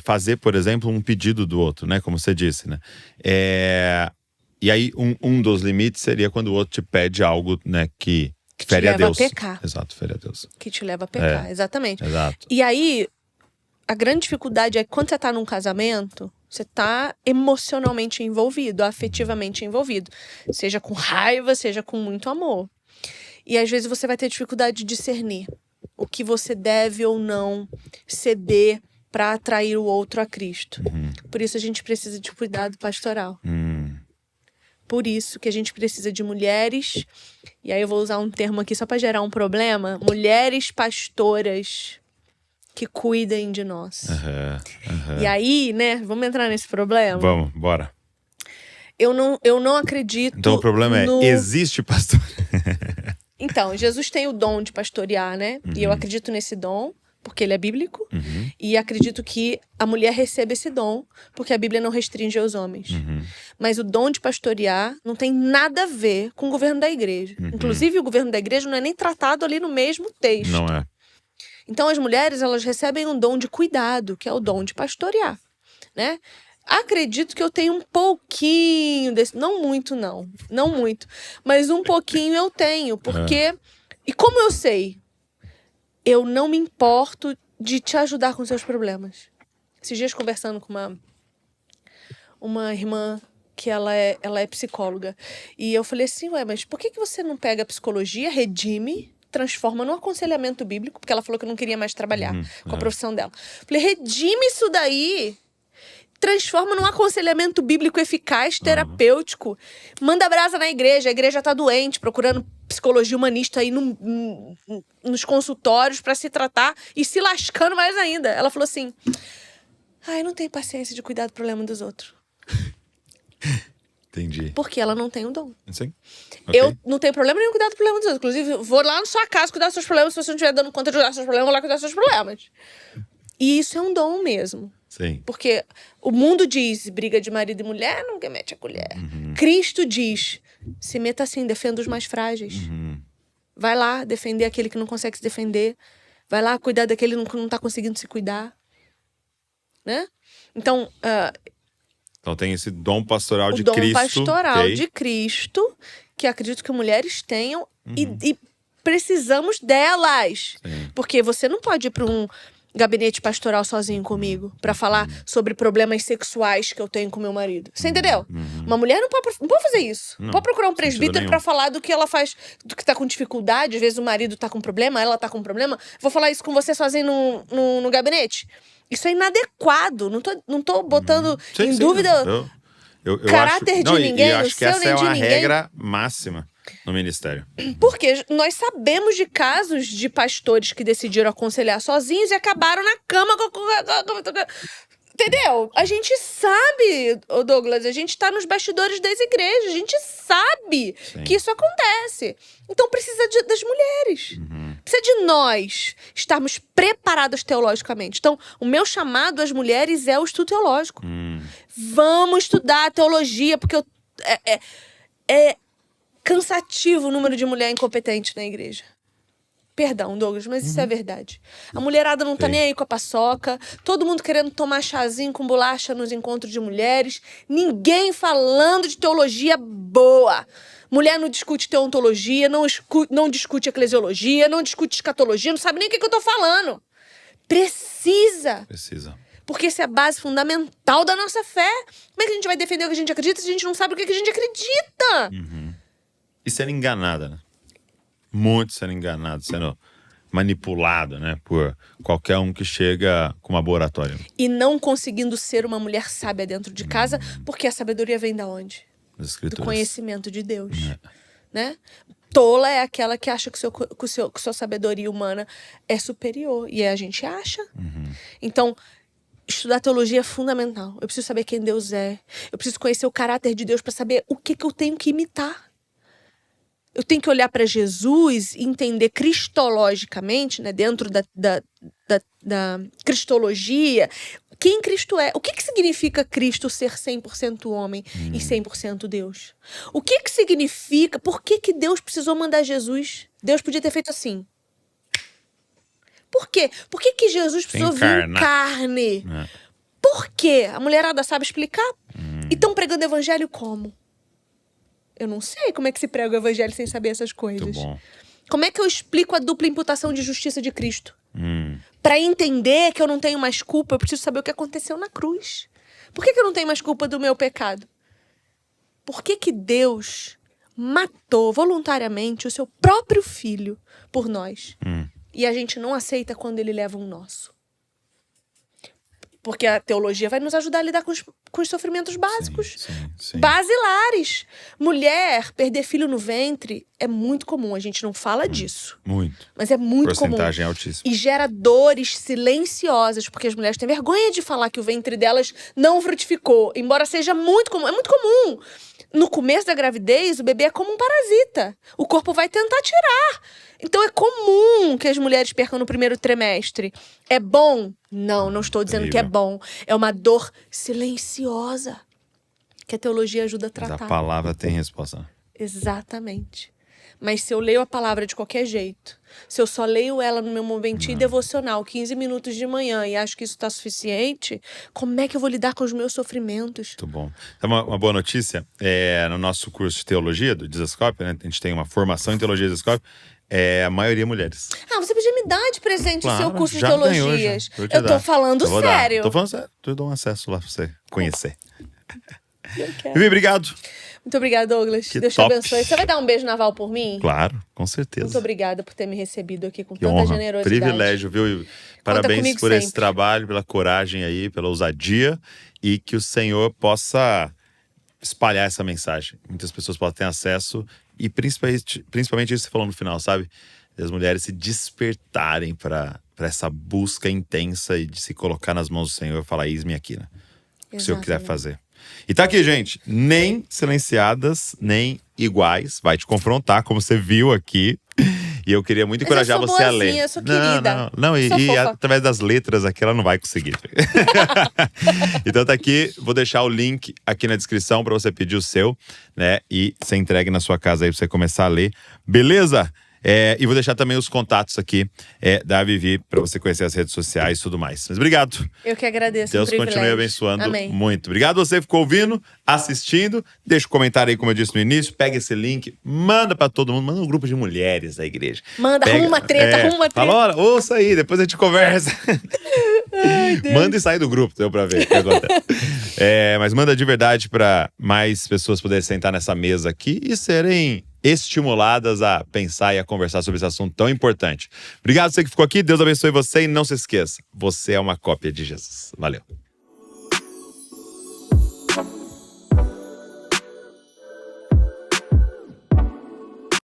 fazer, por exemplo, um pedido do outro, né? Como você disse, né? E aí, um dos limites seria quando o outro te pede algo, né? Que fere a Deus. Que te leva a pecar. Exato, fere a Deus. Que te leva a pecar, exatamente. Exato. E aí, a grande dificuldade é que quando você tá num casamento, você tá emocionalmente envolvido, afetivamente envolvido. Seja com raiva, seja com muito amor. E às vezes você vai ter dificuldade de discernir o que você deve ou não ceder para atrair o outro a Cristo. Por isso a gente precisa de cuidado pastoral. Por isso que a gente precisa de mulheres, e aí eu vou usar um termo aqui só para gerar um problema, mulheres pastoras que cuidem de nós. E aí, né, vamos entrar nesse problema? Vamos, bora. Eu não acredito. Então o problema existe pastor? Então, Jesus tem o dom de pastorear, né? E eu acredito nesse dom, porque ele é bíblico. E acredito que a mulher recebe esse dom, porque a Bíblia não restringe aos homens. Mas o dom de pastorear não tem nada a ver com o governo da igreja. Inclusive, o governo da igreja não é nem tratado ali no mesmo texto. Não é. Então, as mulheres, elas recebem um dom de cuidado, que é o dom de pastorear, né? Acredito que eu tenho um pouquinho desse... Não muito, não. Não muito. Mas um pouquinho eu tenho, porque... E como eu sei? Eu não me importo de te ajudar com seus problemas. Esses dias, conversando com uma irmã que ela é psicóloga. E eu falei assim, mas por que você não pega a psicologia, redime, transforma num aconselhamento bíblico? Porque ela falou que não queria mais trabalhar com a profissão dela. Falei, redime isso daí, transforma num aconselhamento bíblico eficaz, terapêutico. Manda brasa na igreja, a igreja tá doente, procurando psicologia humanista aí nos consultórios pra se tratar e se lascando mais ainda. Ela falou assim, eu não tenho paciência de cuidar do problema dos outros. Entendi. Porque ela não tem o dom. Sim. Okay. Eu não tenho problema nenhum cuidar do problema dos outros. Inclusive, vou lá na sua casa cuidar dos seus problemas. Se você não estiver dando conta de cuidar dos seus problemas, eu vou lá cuidar dos seus problemas. E isso é um dom mesmo. Sim. Porque o mundo diz, briga de marido e mulher, nunca mete a colher. Cristo diz, se meta assim, defenda os mais frágeis. Vai lá defender aquele que não consegue se defender. Vai lá cuidar daquele que não está conseguindo se cuidar. Né? Então... Então tem esse dom pastoral de Cristo. O dom pastoral de Cristo, que acredito que mulheres tenham, e precisamos delas. Sim. Porque você não pode ir para um gabinete pastoral sozinho comigo para falar sobre problemas sexuais que eu tenho com meu marido. Você entendeu? Uma mulher não pode fazer isso. Não pode procurar um presbítero para falar do que ela faz, do que tá com dificuldade. Às vezes o marido tá com problema, ela tá com problema. Vou falar isso com você sozinho no gabinete. Isso é inadequado. Não tô botando em dúvida o caráter de ninguém, eu o acho que seu essa nem é de uma ninguém. regra máxima no ministério. Porque nós sabemos de casos de pastores que decidiram aconselhar sozinhos e acabaram na cama. Entendeu? A gente sabe, Douglas, a gente tá nos bastidores das igrejas, a gente sabe que isso acontece. Então precisa das mulheres. Precisa de nós estarmos preparadas teologicamente. Então, o meu chamado às mulheres é o estudo teológico. Vamos estudar teologia, porque é cansativo o número de mulher incompetente na igreja. Perdão, Douglas, mas isso é verdade. A mulherada não tá nem aí com a paçoca, todo mundo querendo tomar chazinho com bolacha nos encontros de mulheres, ninguém falando de teologia boa. Mulher não discute teontologia, não discute eclesiologia, não discute escatologia, não sabe nem o que eu tô falando. Precisa. Porque essa é a base fundamental da nossa fé. Como é que a gente vai defender o que a gente acredita se a gente não sabe o que a gente acredita? E sendo enganada, né? Muito sendo enganado, sendo manipulado, né? Por qualquer um que chega com uma boa oratória. E não conseguindo ser uma mulher sábia dentro de casa, porque a sabedoria vem da onde? Das escrituras. Do conhecimento de Deus. Né? Tola é aquela que acha que sua sabedoria humana é superior. E a gente acha. Então, estudar teologia é fundamental. Eu preciso saber quem Deus é. Eu preciso conhecer o caráter de Deus para saber o que eu tenho que imitar. Eu tenho que olhar para Jesus e entender cristologicamente, né, dentro da cristologia, quem Cristo é. O que significa Cristo ser 100% homem e 100% Deus? O que significa? Por que Deus precisou mandar Jesus? Deus podia ter feito assim. Por quê? Por que Jesus precisou vir em carne? Por quê? A mulherada sabe explicar? E estão pregando evangelho como? Eu não sei como é que se prega o evangelho sem saber essas coisas. Muito bom. Como é que eu explico a dupla imputação de justiça de Cristo? Para entender que eu não tenho mais culpa, eu preciso saber o que aconteceu na cruz. Por que eu não tenho mais culpa do meu pecado? Por que Deus matou voluntariamente o seu próprio filho por nós? E a gente não aceita quando ele leva um nosso? Porque a teologia vai nos ajudar a lidar com os sofrimentos básicos. Sim. Basilares. Mulher perder filho no ventre é muito comum. A gente não fala disso. Muito. Mas é muito comum. Porcentagem altíssima. E gera dores silenciosas, porque as mulheres têm vergonha de falar que o ventre delas não frutificou. Embora seja muito comum. É muito comum. No começo da gravidez, o bebê é como um parasita. O corpo vai tentar tirar. Então é comum que as mulheres percam no primeiro trimestre. É bom? Não estou dizendo que é bom. É uma dor silenciosa que a teologia ajuda a tratar. Mas a palavra tem resposta. Exatamente. Mas se eu leio a palavra de qualquer jeito, se eu só leio ela no meu momentinho devocional, 15 minutos de manhã, e acho que isso está suficiente, como é que eu vou lidar com os meus sofrimentos? Muito bom. Então, uma boa notícia, no nosso curso de teologia do Dizascope, né, a gente tem uma formação em teologia do Dizascope, a maioria mulheres. Você podia me dar de presente o seu curso de ganhou, teologias. Eu tô falando sério. Tô falando sério. Eu dou um acesso lá pra você conhecer. Eu quero. Vivi, obrigado. Muito obrigada, Douglas. Deus te abençoe. Você vai dar um beijo naval por mim? Claro, com certeza. Muito obrigada por ter me recebido aqui com Que tanta honra. generosidade. Privilégio, viu? E parabéns por esse trabalho, pela coragem aí, pela ousadia, e que o Senhor possa espalhar essa mensagem. Muitas pessoas podem ter acesso, e principalmente isso que você falou no final, sabe? As mulheres se despertarem para essa busca intensa e de se colocar nas mãos do Senhor e falar, eis-me aqui, né? O que o Senhor quiser fazer. E tá aqui, gente, nem silenciadas, nem iguais. Vai te confrontar, como você viu aqui. E eu queria muito encorajar você a ler. Eu sou querida. Não, e através das letras aqui ela não vai conseguir. Então tá aqui, vou deixar o link aqui na descrição para você pedir o seu, né? E ser entregue na sua casa aí pra você começar a ler. Beleza? E vou deixar também os contatos aqui da Vivi para você conhecer as redes sociais e tudo mais. Mas obrigado. Eu que agradeço. Deus continue abençoando. Amém. Muito. Obrigado você que ficou ouvindo, assistindo. Deixa um comentário aí, como eu disse no início. Pega esse link, manda para todo mundo. Manda um grupo de mulheres da igreja. Arruma uma treta. Fala, olha, ouça aí, depois a gente conversa. Ai, manda e sai do grupo, deu pra ver o que acontece. Mas manda de verdade para mais pessoas poderem sentar nessa mesa aqui e serem estimuladas a pensar e a conversar sobre esse assunto tão importante. Obrigado você que ficou aqui, Deus abençoe você e não se esqueça, você é uma cópia de Jesus. Valeu.